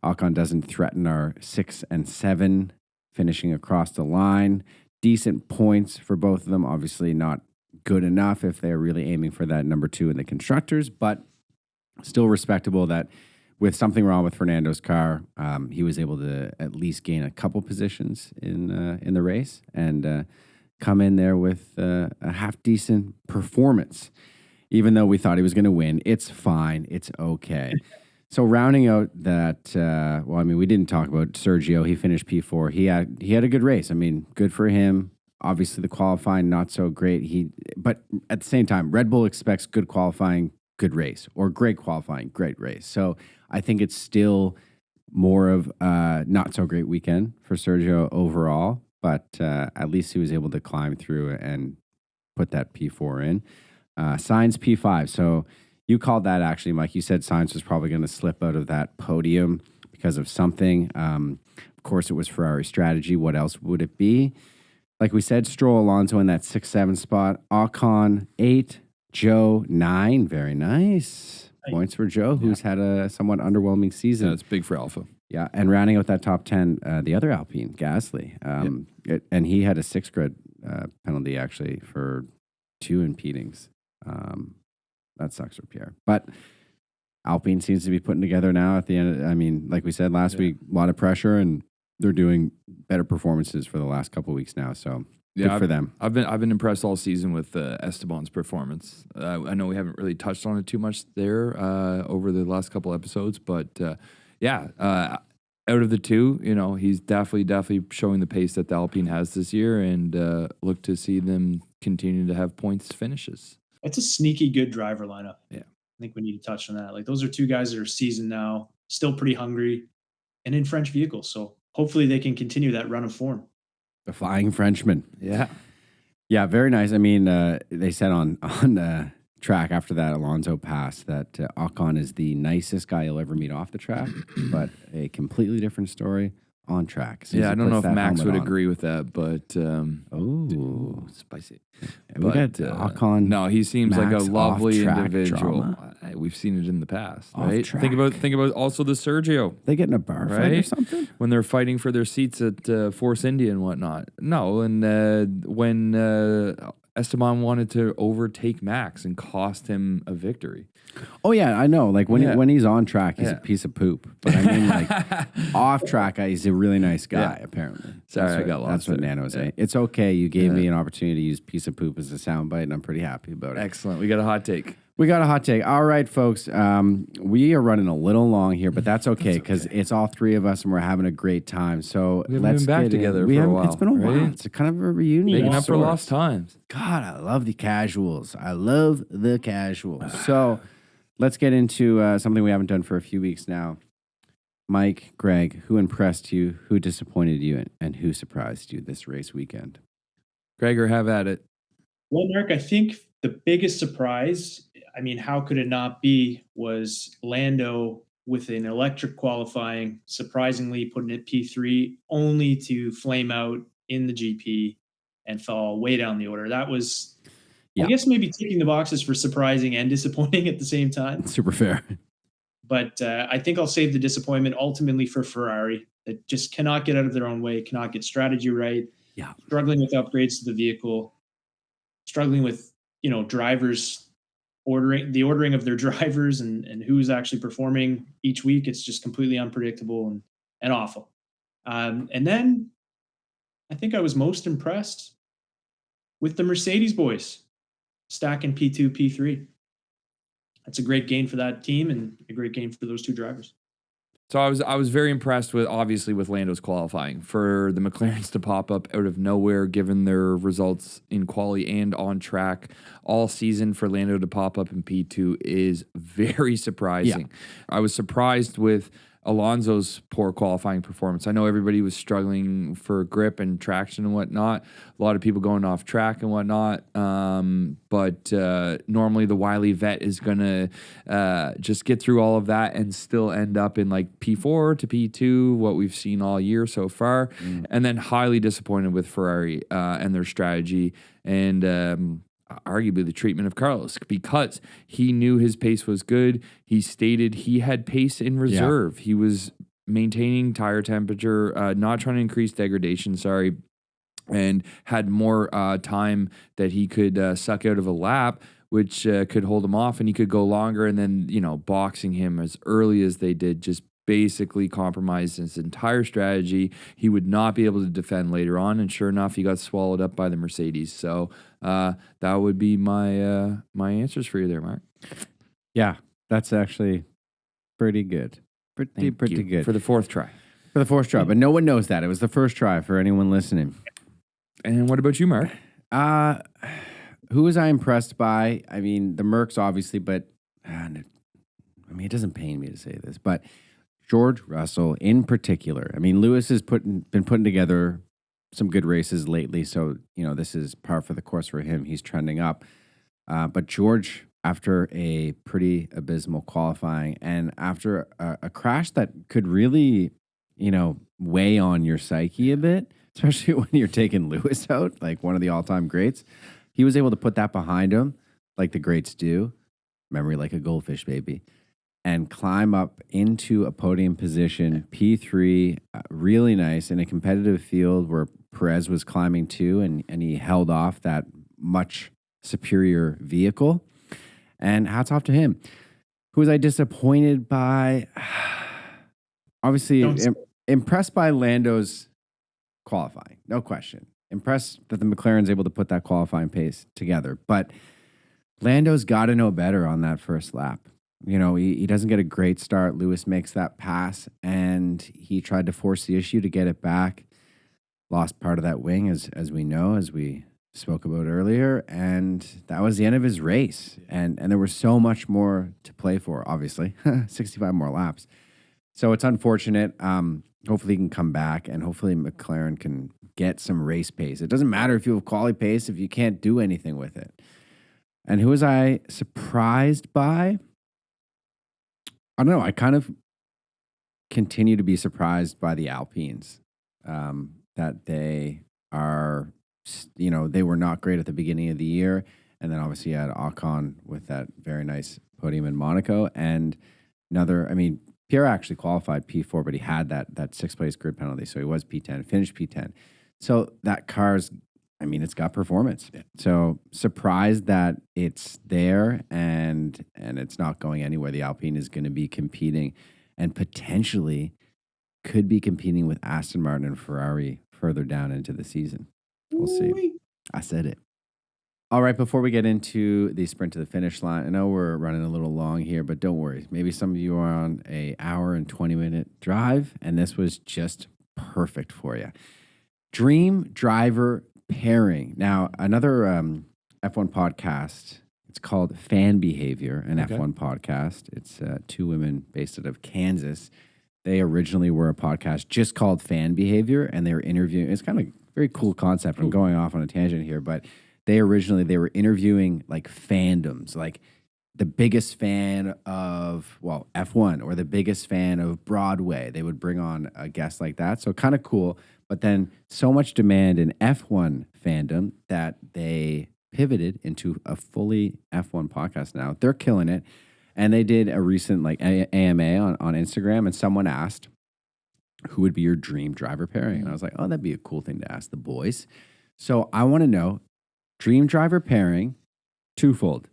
Ocon doesn't threaten our 6 and 7 finishing across the line." Decent points for both of them. Obviously, not good enough if they're really aiming for that number 2 in the constructors, but still respectable that. With something wrong with Fernando's car, he was able to at least gain a couple positions in the race and come in there with a half-decent performance. Even though we thought he was going to win, it's fine. It's okay. So rounding out that, we didn't talk about Sergio. He finished P4. He had a good race. I mean, good for him. Obviously, the qualifying, not so great. But at the same time, Red Bull expects good qualifying, good race, or great qualifying, great race. So I think it's still more of a not so great weekend for Sergio overall, but at least he was able to climb through and put that P4 in. Sainz P5. So you called that actually, Mike. You said Sainz was probably going to slip out of that podium because of something. Of course, it was Ferrari strategy. What else would it be? Like we said, Stroll, Alonso in that 6-7 spot. Ocon 8, Joe 9. Very nice. Points for Joe, who's had a somewhat underwhelming season. Yeah, that's big for Alpha. Yeah, and rounding out that top 10, the other Alpine, Gasly. And he had a 6-grid penalty, actually, for 2 impedings. That sucks for Pierre. But Alpine seems to be putting together now at the end. Like we said last week, a lot of pressure, and they're doing better performances for the last couple of weeks now. So good for them. I've been impressed all season with Esteban's performance. I know we haven't really touched on it too much there over the last couple episodes, but out of the two, he's definitely showing the pace that the Alpine has this year, and look to see them continue to have points finishes. It's a sneaky good driver lineup. Yeah, I think we need to touch on that. Like, those are 2 guys that are seasoned now, still pretty hungry, and in French vehicles. So hopefully they can continue that run of form. The Flying Frenchman. Yeah. Yeah, very nice. I mean, they said on track after that Alonso pass that Ocon is the nicest guy you'll ever meet off the track, but a completely different story on track. I don't know if Max would agree with that, but spicy. Yeah, we got Ocon. No, he seems like a lovely individual. Drama. We've seen it in the past, right? Think about also the Sergio. They get in a bar fight or something when they're fighting for their seats at Force India and whatnot. No, and when Esteban wanted to overtake Max and cost him a victory. Oh yeah, I know. Like when he's on track, he's a piece of poop. But I mean, like off track, he's a really nice guy. Apparently, sorry, I got lost. That's what Nano was saying. It's okay. You gave me an opportunity to use piece of poop as a soundbite, and I'm pretty happy about it. Excellent. We got a hot take. We got a hot take. All right, folks. We are running a little long here, but that's okay because it's all three of us and we're having a great time. So We haven't let's been back get together in. for a while. It's been a while. right? It's a kind of a reunion. Making of up for sorts. lost times. God, I love the casuals. I love the casuals. So let's get into something we haven't done for a few weeks now. Mike, Greg, who impressed you, who disappointed you, and who surprised you this race weekend? Gregor, have at it. Well, Mark, I think the biggest surprise, I mean, how could it not be, was Lando with an electric qualifying, surprisingly putting it P3, only to flame out in the GP and fall way down the order. That was, Yeah. I guess, maybe ticking the boxes for surprising and disappointing at the same time. Super fair. But I think I'll save the disappointment ultimately for Ferrari, that just cannot get out of their own way, cannot get strategy right, Yeah. struggling with upgrades to the vehicle, struggling with, drivers ordering of their drivers and who's actually performing each week. It's just completely unpredictable and awful. And then I think I was most impressed with the Mercedes boys stacking P2, P3. That's a great gain for that team and a great gain for those two drivers. So I was very impressed with Lando's qualifying. For the McLarens to pop up out of nowhere, given their results in quali and on track all season, for Lando to pop up in P2 is very surprising. I was surprised with Alonso's poor qualifying performance. I know everybody was struggling for grip and traction and whatnot. A lot of people going off track and whatnot. But normally the wily vet is going to just get through all of that and still end up in like P4 to P2, what we've seen all year so far. And then highly disappointed with Ferrari and their strategy and arguably the treatment of Carlos, because he knew his pace was good. He stated he had pace in reserve. He was maintaining tire temperature, not trying to increase degradation, and had more time that he could suck out of a lap, which could hold him off, and he could go longer. And then, boxing him as early as they did just basically compromised his entire strategy. He would not be able to defend later on, and sure enough, he got swallowed up by the Mercedes. So that would be my my answers for you there, Mark. Yeah, that's actually pretty good. Pretty good. For the fourth try. For the fourth try, but no one knows that. It was the first try for anyone listening. And what about you, Mark? Who was I impressed by? I mean, the Mercs, obviously, but it doesn't pain me to say this, but George Russell in particular. I mean, Lewis has been putting together some good races lately, so this is par for the course for him. He's trending up, but George, after a pretty abysmal qualifying and after a crash that could really, weigh on your psyche a bit, especially when you're taking Lewis out, like one of the all-time greats, he was able to put that behind him, like the greats do, memory like a goldfish, baby, and climb up into a podium position, P3, really nice, in a competitive field where Perez was climbing too, and he held off that much superior vehicle. And hats off to him. Who was I disappointed by? Obviously, impressed by Lando's qualifying, no question. Impressed that the McLaren's able to put that qualifying pace together. But Lando's got to know better on that first lap. He doesn't get a great start. Lewis makes that pass, and he tried to force the issue to get it back. Lost part of that wing, as we know, as we spoke about earlier, and that was the end of his race. And there was so much more to play for, obviously. 65 more laps. So it's unfortunate. Hopefully he can come back, and hopefully McLaren can get some race pace. It doesn't matter if you have quality pace if you can't do anything with it. And who was I surprised by? I don't know. I kind of continue to be surprised by the Alpines, that they are, they were not great at the beginning of the year. And then obviously you had Ocon with that very nice podium in Monaco. And Pierre actually qualified P4, but he had that sixth place grid penalty. So he was P10, finished P10. So that car's, it's got performance. Yeah. So surprised that it's there and it's not going anywhere. The Alpine is going to be competing and potentially could be competing with Aston Martin and Ferrari further down into the season. We'll see. I said it. All right, before we get into the sprint to the finish line, I know we're running a little long here, but don't worry. Maybe some of you are on a hour and 20-minute drive, and this was just perfect for you. Dream driver pairing. Now, another F1 podcast, it's called Fan Behavior, an F1 podcast. It's two women based out of Kansas. They originally were a podcast just called Fan Behavior, and they were interviewing. It's kind of a very cool concept. I'm going off on a tangent here, but they were interviewing like fandoms, like the biggest fan of, well, F1 or the biggest fan of Broadway. They would bring on a guest like that. So kind of cool. But then so much demand in F1 fandom that they pivoted into a fully F1 podcast now. They're killing it. And they did a recent like AMA on Instagram, and someone asked, who would be your dream driver pairing? And I was like, oh, that'd be a cool thing to ask the boys. So I want to know, dream driver pairing, twofold.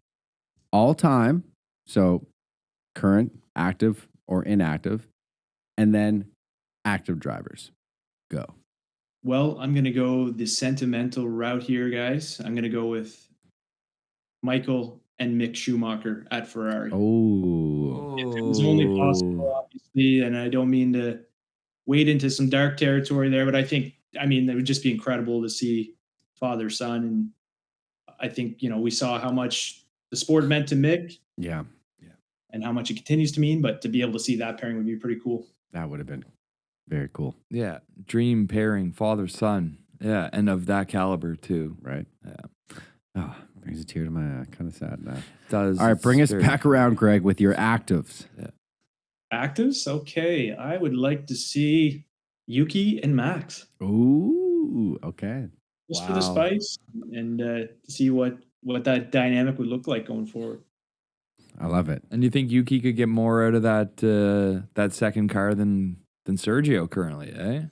All time, so current, active, or inactive, and then active drivers. Go. Well, I'm going to go the sentimental route here, guys. I'm going to go with Michael and Mick Schumacher at Ferrari. Oh. If it was only possible, obviously, and I don't mean to wade into some dark territory there, but it would just be incredible to see father-son. And I think, we saw how much the sport meant to Mick. Yeah. And how much it continues to mean, but to be able to see that pairing would be pretty cool. That would have been very cool. Yeah. Dream pairing, father, son. Yeah. And of that caliber too. Right. Yeah. Oh, brings a tear to my eye. Kind of sad now. Does. All right, bring us back around, Greg, with your actives. Yeah. Actives? Okay. I would like to see Yuki and Max. Ooh, okay. Just for the spice and to see what that dynamic would look like going forward. I love it. And you think Yuki could get more out of that second car than Sergio currently, eh?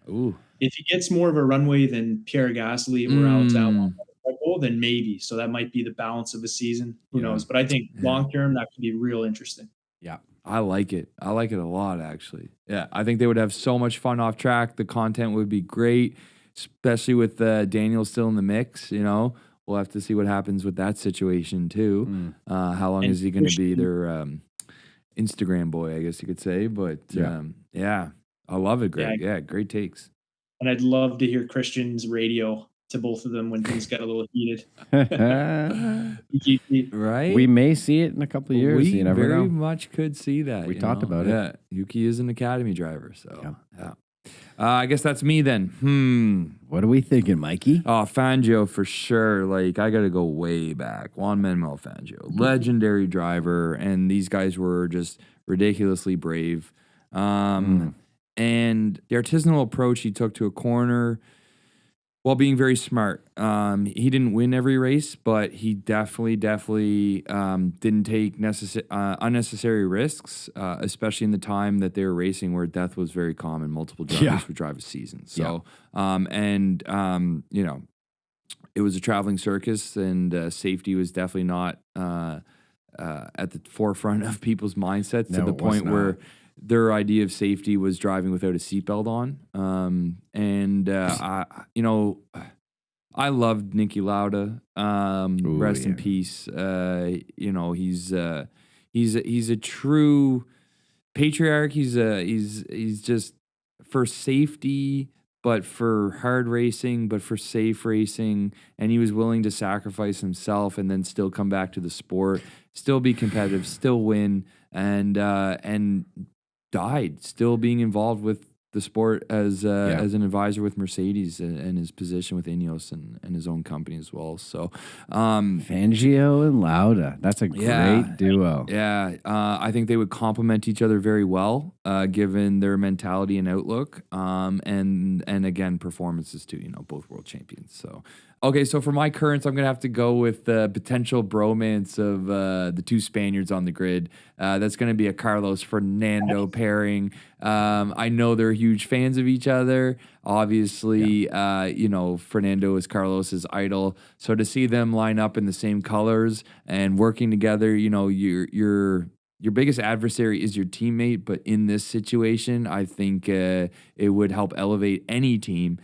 Ooh. If he gets more of a runway than Pierre Gasly or Alex Albon, then maybe. So that might be the balance of the season. Who knows? But I think long term that could be real interesting. Yeah. I like it. I like it a lot, actually. Yeah. I think they would have so much fun off track. The content would be great, especially with Daniel still in the mix, We'll have to see what happens with that situation too. How long is he going to be their Instagram boy, I guess you could say. But I love it, Greg. Yeah, great takes. And I'd love to hear Christian's radio to both of them when things get a little heated. Right? We may see it in a couple of years. You never know. Very much could see that. We talked about it. Yeah, Yuki is an academy driver, so yeah. I guess that's me then. What are we thinking, Mikey? Oh, Fangio for sure. Like, I got to go way back. Juan Manuel Fangio, legendary driver, and these guys were just ridiculously brave. And the artisanal approach he took to a corner, while being very smart. He didn't win every race, but he definitely didn't take unnecessary risks, especially in the time that they were racing where death was very common. Multiple drivers would drive a season. So, it was a traveling circus, and safety was definitely not at the forefront of people's mindsets to the point where their idea of safety was driving without a seatbelt on. I loved Niki Lauda. Rest in peace. He's a true patriarch. He's just for safety, but for hard racing, but for safe racing. And he was willing to sacrifice himself and then still come back to the sport, still be competitive, still win, and died still being involved with the sport as an advisor with Mercedes and his position with Ineos and his own company as well. So Fangio and Lauda, that's a great duo. Yeah, I think they would complement each other very well, given their mentality and outlook, and again performances too. Both world champions. So okay, so for my currents, I'm gonna have to go with the potential bromance of the two Spaniards on the grid. That's gonna be a Carlos Fernando pairing. I know they're huge fans of each other. Obviously, Fernando is Carlos's idol. So to see them line up in the same colors and working together, your biggest adversary is your teammate. But in this situation, I think it would help elevate any team.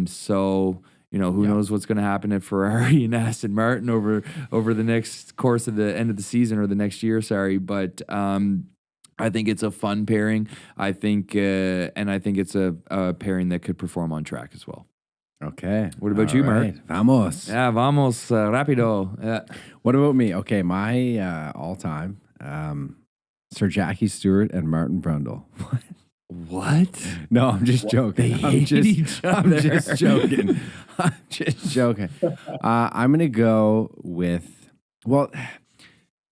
So who knows what's going to happen at Ferrari and Aston Martin over the next course of the end of the season or the next year. Sorry, but I think it's a fun pairing. I think it's a pairing that could perform on track as well. Okay. What about you, Mark? Vamos. Yeah, vamos, rapido. Yeah. What about me? Okay, my all-time Sir Jackie Stewart and Martin Brundle. What? No, I'm just joking. I'm just joking. I'm just joking. I'm going to go with, well,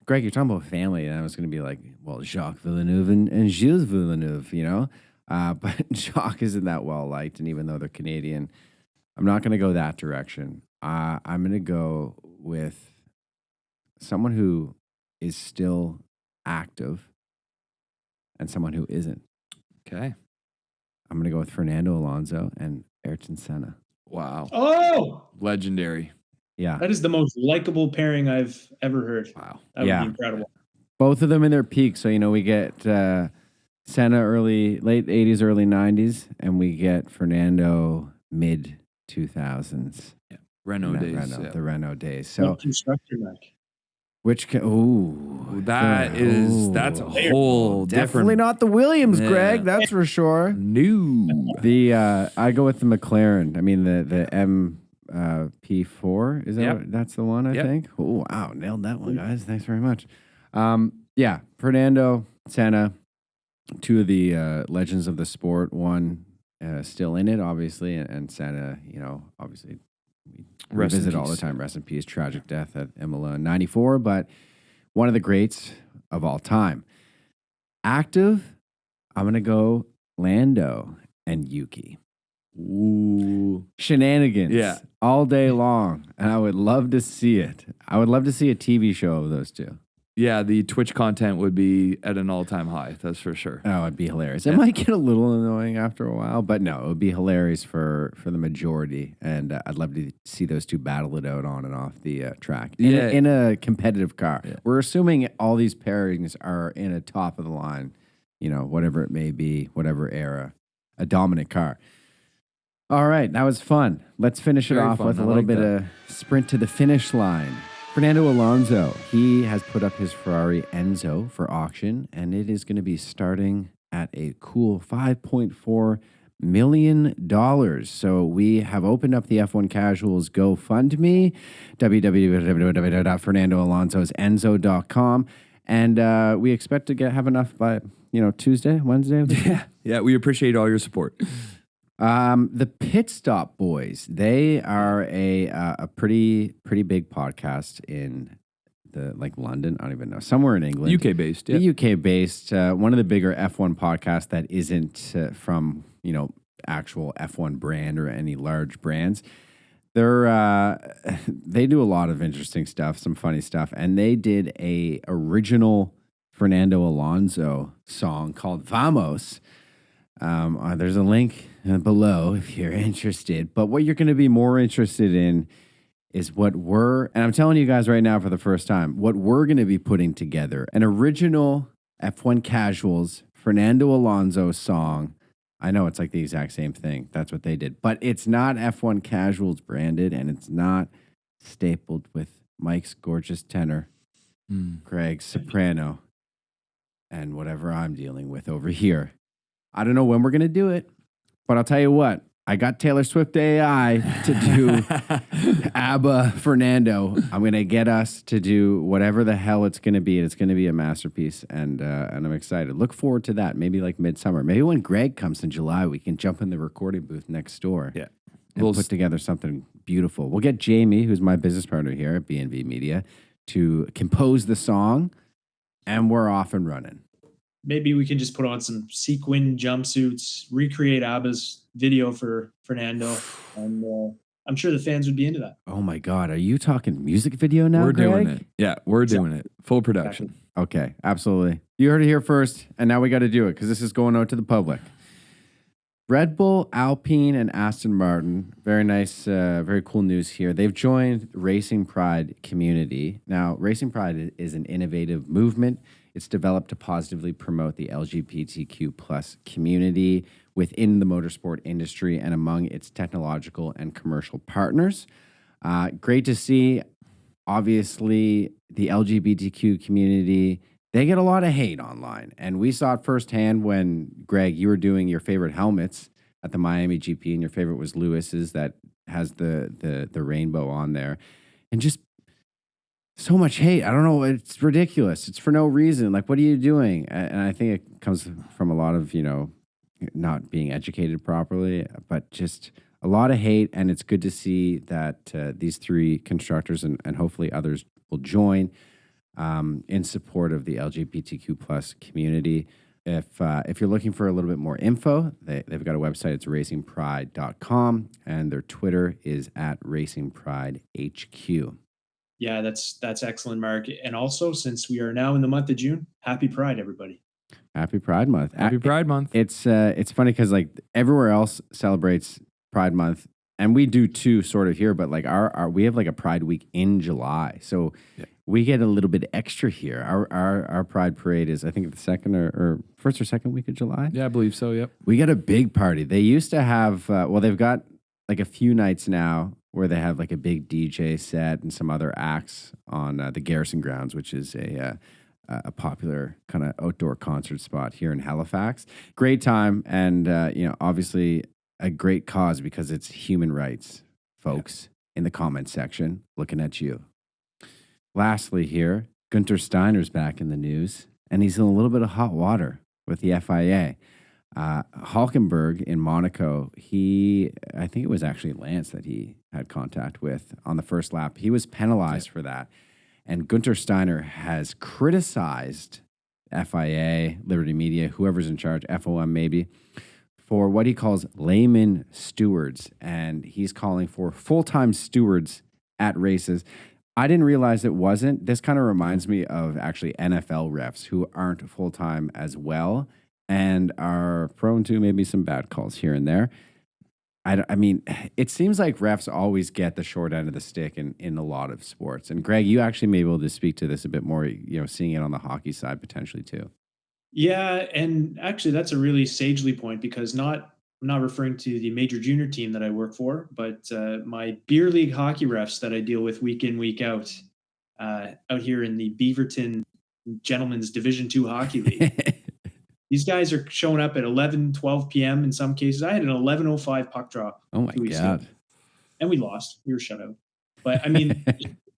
Greg, you're talking about family, and I was going to be like, well, Jacques Villeneuve and Gilles Villeneuve, but Jacques isn't that well liked, and even though they're Canadian, I'm not going to go that direction. I'm going to go with someone who is still active and someone who isn't. Okay. I'm going to go with Fernando Alonso and Ayrton Senna. Wow. Oh, Legendary. Yeah. that is the most likable pairing I've ever heard. Wow. That would be incredible. Both of them in their peak. So, we get Senna late 80s, early 90s, and we get Fernando mid 2000s. Yeah. Renault days. The Renault days. So, constructor, Mike. That's a whole definitely different. not the Williams, Yeah. Greg. That's for sure. No. I go with the McLaren. I mean the MP4. Is that that's the one? I think. Oh wow, nailed that one, guys. Thanks very much. Yeah, Fernando, Senna, two of the legends of the sport. One still in it, obviously, and Senna, obviously. We visit all the time. Rest in peace. Tragic death at Imola in '94, but one of the greats of all time. Active, I'm going to go Lando and Yuki. Ooh. Shenanigans all day long, and I would love to see it. I would love to see a TV show of those two. Yeah, the Twitch content would be at an all-time high. That's for sure. Oh, it'd be hilarious. It might get a little annoying after a while, but no, it would be hilarious for the majority. And I'd love to see those two battle it out on and off the track in a competitive car. Yeah. We're assuming all these pairings are in a top of the line, whatever it may be, whatever era, a dominant car. All right, that was fun. Let's finish it off with a little bit of sprint to the finish line. Fernando Alonso, he has put up his Ferrari Enzo for auction, and it is going to be starting at a cool $5.4 million. So we have opened up the F1 Casuals GoFundMe, www.fernandoalonsosenzo.com, and we expect to have enough by Tuesday, Wednesday. Yeah, we appreciate all your support. The Pit Stop Boys, they are a pretty big podcast in London. I don't even know, somewhere in England, UK based. Yeah. The UK based, one of the bigger F1 podcasts that isn't from actual F1 brand or any large brands. They do a lot of interesting stuff, some funny stuff, and they did a original Fernando Alonso song called Vamos. There's a link below if you're interested. But what you're going to be more interested in is and I'm telling you guys right now for the first time, what we're going to be putting together. An original F1 Casuals Fernando Alonso song. I know it's like the exact same thing. That's what they did. But it's not F1 Casuals branded, and it's not stapled with Mike's gorgeous tenor, Craig's soprano, and whatever I'm dealing with over here. I don't know when we're going to do it, but I'll tell you what. I got Taylor Swift AI to do ABBA Fernando. I'm going to get us to do whatever the hell it's going to be. It's going to be a masterpiece, and I'm excited. Look forward to that. Maybe like midsummer. Maybe when Greg comes in July, we can jump in the recording booth next door. Yeah. And put together something beautiful. We'll get Jamie, who's my business partner here at B&V Media, to compose the song, and we're off and running. Maybe we can just put on some sequin jumpsuits, recreate ABBA's video for Fernando, and I'm sure the fans would be into that. Oh my God, are you talking music video now, We're Greg? doing it. Yeah, we're doing it. Full production. Okay, absolutely. You heard it here first, and now we got to do it because this is going out to the public. Red Bull, Alpine, and Aston Martin. Very nice, very cool news here. They've joined Racing Pride community. Now, Racing Pride is an innovative movement. It's developed to positively promote the LGBTQ plus community within the motorsport industry and among its technological and commercial partners. Great to see. Obviously, the LGBTQ community, they get a lot of hate online. And we saw it firsthand when, Greg, you were doing your favorite helmets at the Miami GP, and your favorite was Lewis's that has the rainbow on there. And just so much hate. I don't know. It's ridiculous. It's for no reason. Like, what are you doing? And I think it comes from a lot of, not being educated properly, but just a lot of hate. And it's good to see that these three constructors and hopefully others will join in support of the LGBTQ plus community. If you're looking for a little bit more info, they've got a website. It's racingpride.com, and their Twitter is at racingpridehq. Yeah, that's excellent, Mark. And also, since we are now in the month of June, happy Pride, everybody. Happy Pride Month. Happy Pride Month. It's funny because like everywhere else celebrates Pride Month, and we do too, sort of here. But like we have like a Pride Week in July, so we get a little bit extra here. Our Pride Parade is, I think, the second or first or second week of July. Yeah, I believe so. Yep. We get a big party. They used to have they've got like a few nights now where they have like a big DJ set and some other acts on the Garrison Grounds, which is a popular kind of outdoor concert spot here in Halifax. Great time, and obviously a great cause because it's human rights, folks. In the comment section, looking at you. Lastly, here, Gunther Steiner's back in the news, and he's in a little bit of hot water with the FIA. Hulkenberg in Monaco, I think it was actually Lance that he had contact with on the first lap. He was penalized for that. And Gunther Steiner has criticized FIA, Liberty Media, whoever's in charge, FOM maybe, for what he calls layman stewards. And he's calling for full-time stewards at races. I didn't realize it wasn't. This kind of reminds me of actually NFL refs who aren't full-time as well and are prone to maybe some bad calls here and there. I mean, it seems like refs always get the short end of the stick in a lot of sports. And Greg, you actually may be able to speak to this a bit more, seeing it on the hockey side potentially too. Yeah, and actually that's a really sagely point because I'm not referring to the major junior team that I work for, but my beer league hockey refs that I deal with week in, week out here in the Beaverton Gentlemen's Division II Hockey League. These guys are showing up at 11, 12 p.m. in some cases. I had an 11:05 puck drop. Oh my God. Ago, and we lost. We were shut out. But I mean,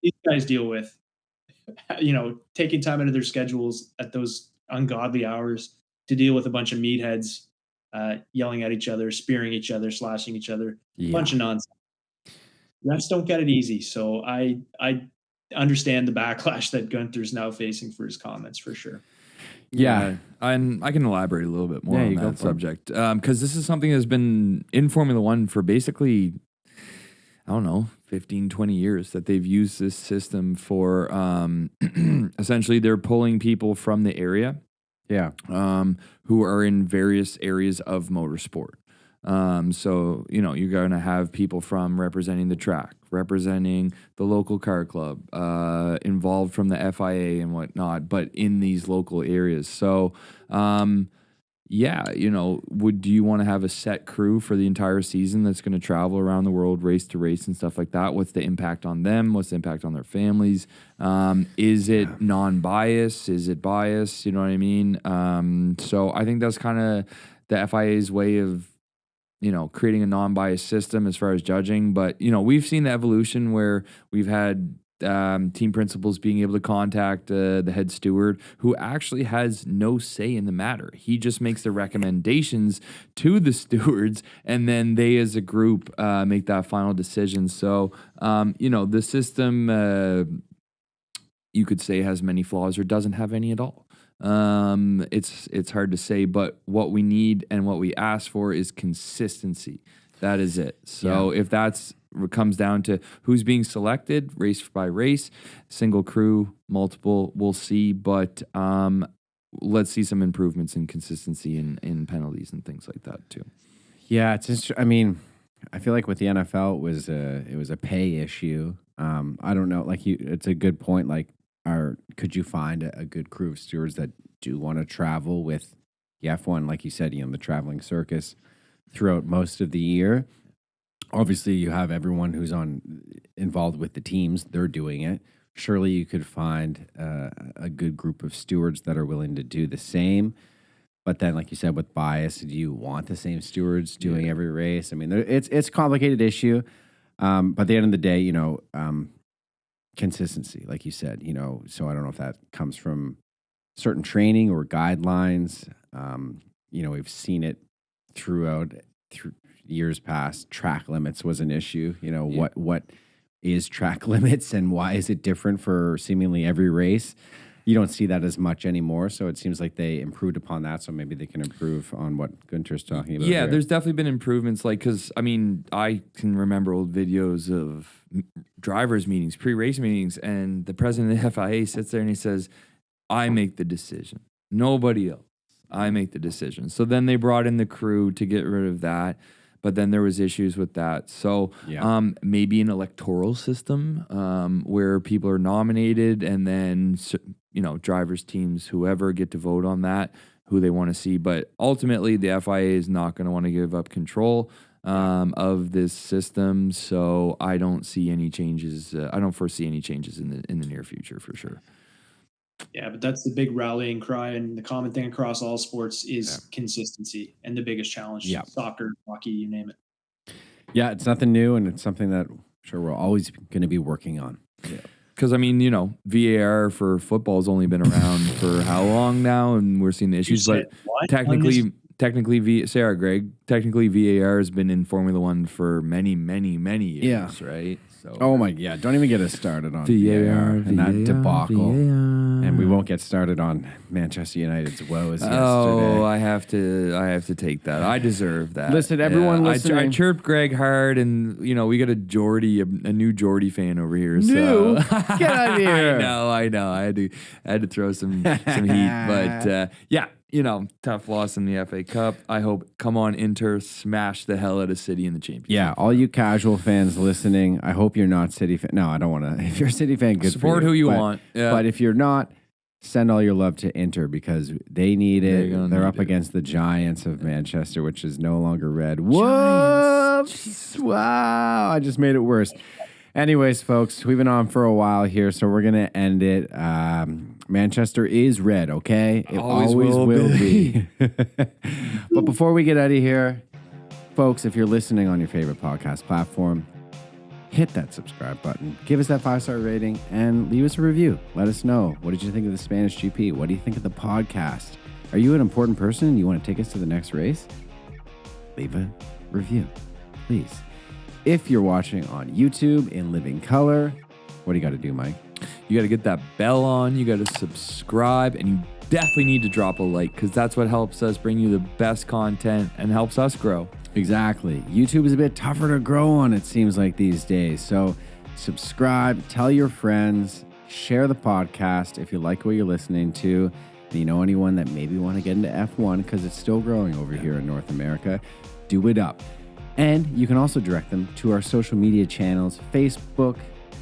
these guys deal with, taking time out of their schedules at those ungodly hours to deal with a bunch of meatheads yelling at each other, spearing each other, slashing each other. A bunch of nonsense. Refs don't get it easy. So I understand the backlash that Gunther's now facing for his comments for sure. Yeah, and I can elaborate a little bit more on that subject because this is something that's been in Formula One for basically, 15, 20 years that they've used this system for essentially they're pulling people from the area who are in various areas of motorsport. So, you're going to have people from representing the track, representing the local car club, involved from the FIA and whatnot, but in these local areas. So, do you want to have a set crew for the entire season that's going to travel around the world, race to race and stuff like that? What's the impact on them? What's the impact on their families? Is it non-biased? Is it biased? You know what I mean? So I think that's kind of the FIA's way of, creating a non-biased system as far as judging. But, we've seen the evolution where we've had team principals being able to contact the head steward who actually has no say in the matter. He just makes the recommendations to the stewards, and then they as a group make that final decision. So, the system, you could say, has many flaws or doesn't have any at all. It's hard to say, but what we need and what we ask for is consistency. That is it. So if that's comes down to who's being selected race by race, single crew, multiple, we'll see. But let's see some improvements in consistency in penalties and things like that too. Yeah, I mean, I feel like with the NFL, it was a pay issue. I don't know. Like it's a good point. Like, could you find a good crew of stewards that do want to travel with the F1? Like you said, the traveling circus throughout most of the year. Obviously, you have everyone who's involved with the teams. They're doing it. Surely you could find a good group of stewards that are willing to do the same. But then, like you said, with bias, do you want the same stewards doing every race? I mean, it's a complicated issue. But at the end of the day, consistency, like you said, so I don't know if that comes from certain training or guidelines. We've seen it through years past. Track limits was an issue. What is track limits and why is it different for seemingly every race? You don't see that as much anymore. So it seems like they improved upon that. So maybe they can improve on what Gunter's talking about. Yeah, here. there's definitely been improvements. Like, because, I mean, I can remember old videos of drivers' meetings, pre-race meetings, and the president of the FIA sits there and he says, I make the decision. Nobody else. I make the decision. So then they brought in the crew to get rid of that. But then there was issues with that. So maybe an electoral system where people are nominated and then, drivers, teams, whoever get to vote on that, who they want to see. But ultimately, the FIA is not going to want to give up control of this system. So I don't see any changes. I don't foresee any changes in the near future for sure. Yeah, but that's the big rallying cry, and the common thing across all sports is consistency, and the biggest challenge. Yeah. Soccer, hockey, you name it. Yeah, it's nothing new, and it's something that I'm sure we're always going to be working on. Yeah. Because, I mean, VAR for football has only been around for how long now, and we're seeing the issues. But technically, Sarah, Greg, technically VAR has been in Formula One for many, many, many years, right? So, don't even get us started on VAR and that debacle. And we won't get started on Manchester United's woes yesterday. Oh, I have to take that. I deserve that. Listen, everyone listening. I chirped Greg hard, and we got a new Geordie fan over here. New? So. Get out of here! I know. I had to throw some heat, but tough loss in the FA Cup. I hope, come on, Inter, smash the hell out of City in the championship. Yeah, all you casual fans listening, I hope you're not City fan. No, I don't want to. If you're a City fan, good support for you. Who you want. Yeah. But if you're not, send all your love to Inter because they need it. They're up against the Giants of Manchester, which is no longer red. Whoops! Wow, I just made it worse. Anyways, folks, we've been on for a while here, so we're going to end it. Manchester is red, okay? It always will be. But before we get out of here, folks, if you're listening on your favorite podcast platform, hit that subscribe button, give us that 5-star rating, and leave us a review. Let us know. What did you think of the Spanish GP? What do you think of the podcast? Are you an important person and you want to take us to the next race? Leave a review, please. If you're watching on YouTube in living color, what do you got to do, Mike? You got to get that bell on. You got to subscribe, and you definitely need to drop a like because that's what helps us bring you the best content and helps us grow. Exactly. YouTube is a bit tougher to grow on, it seems like these days. So subscribe, tell your friends, share the podcast if you like what you're listening to. And you know anyone that maybe want to get into F1 because it's still growing over here in North America, do it up. And you can also direct them to our social media channels, Facebook,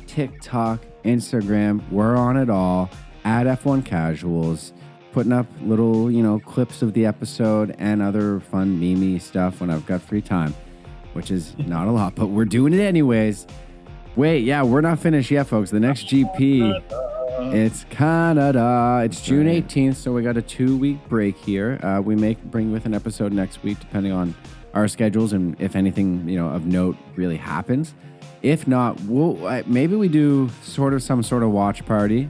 TikTok, Instagram. We're on it all at F1 Casuals, putting up little, clips of the episode and other fun meme stuff when I've got free time, which is not a lot, but we're doing it anyways. Wait, yeah, we're not finished yet, folks. The next GP, it's Canada. It's June 18th, so we got a 2-week break here. We may bring with an episode next week, depending on our schedules and if anything, of note really happens. If not, maybe we do some sort of watch party.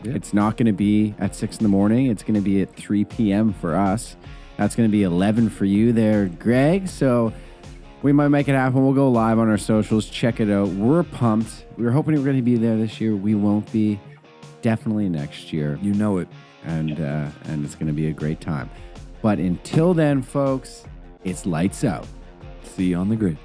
It's not going to be at 6 a.m. It's going to be at 3 p.m. for us. That's going to be 11 for you there, Greg. So we might make it happen. We'll go live on our socials. Check it out. We're pumped. We were hoping we were going to be there this year. We won't be. Definitely next year. You know it. And it's going to be a great time. But until then, folks, it's lights out. See you on the grid.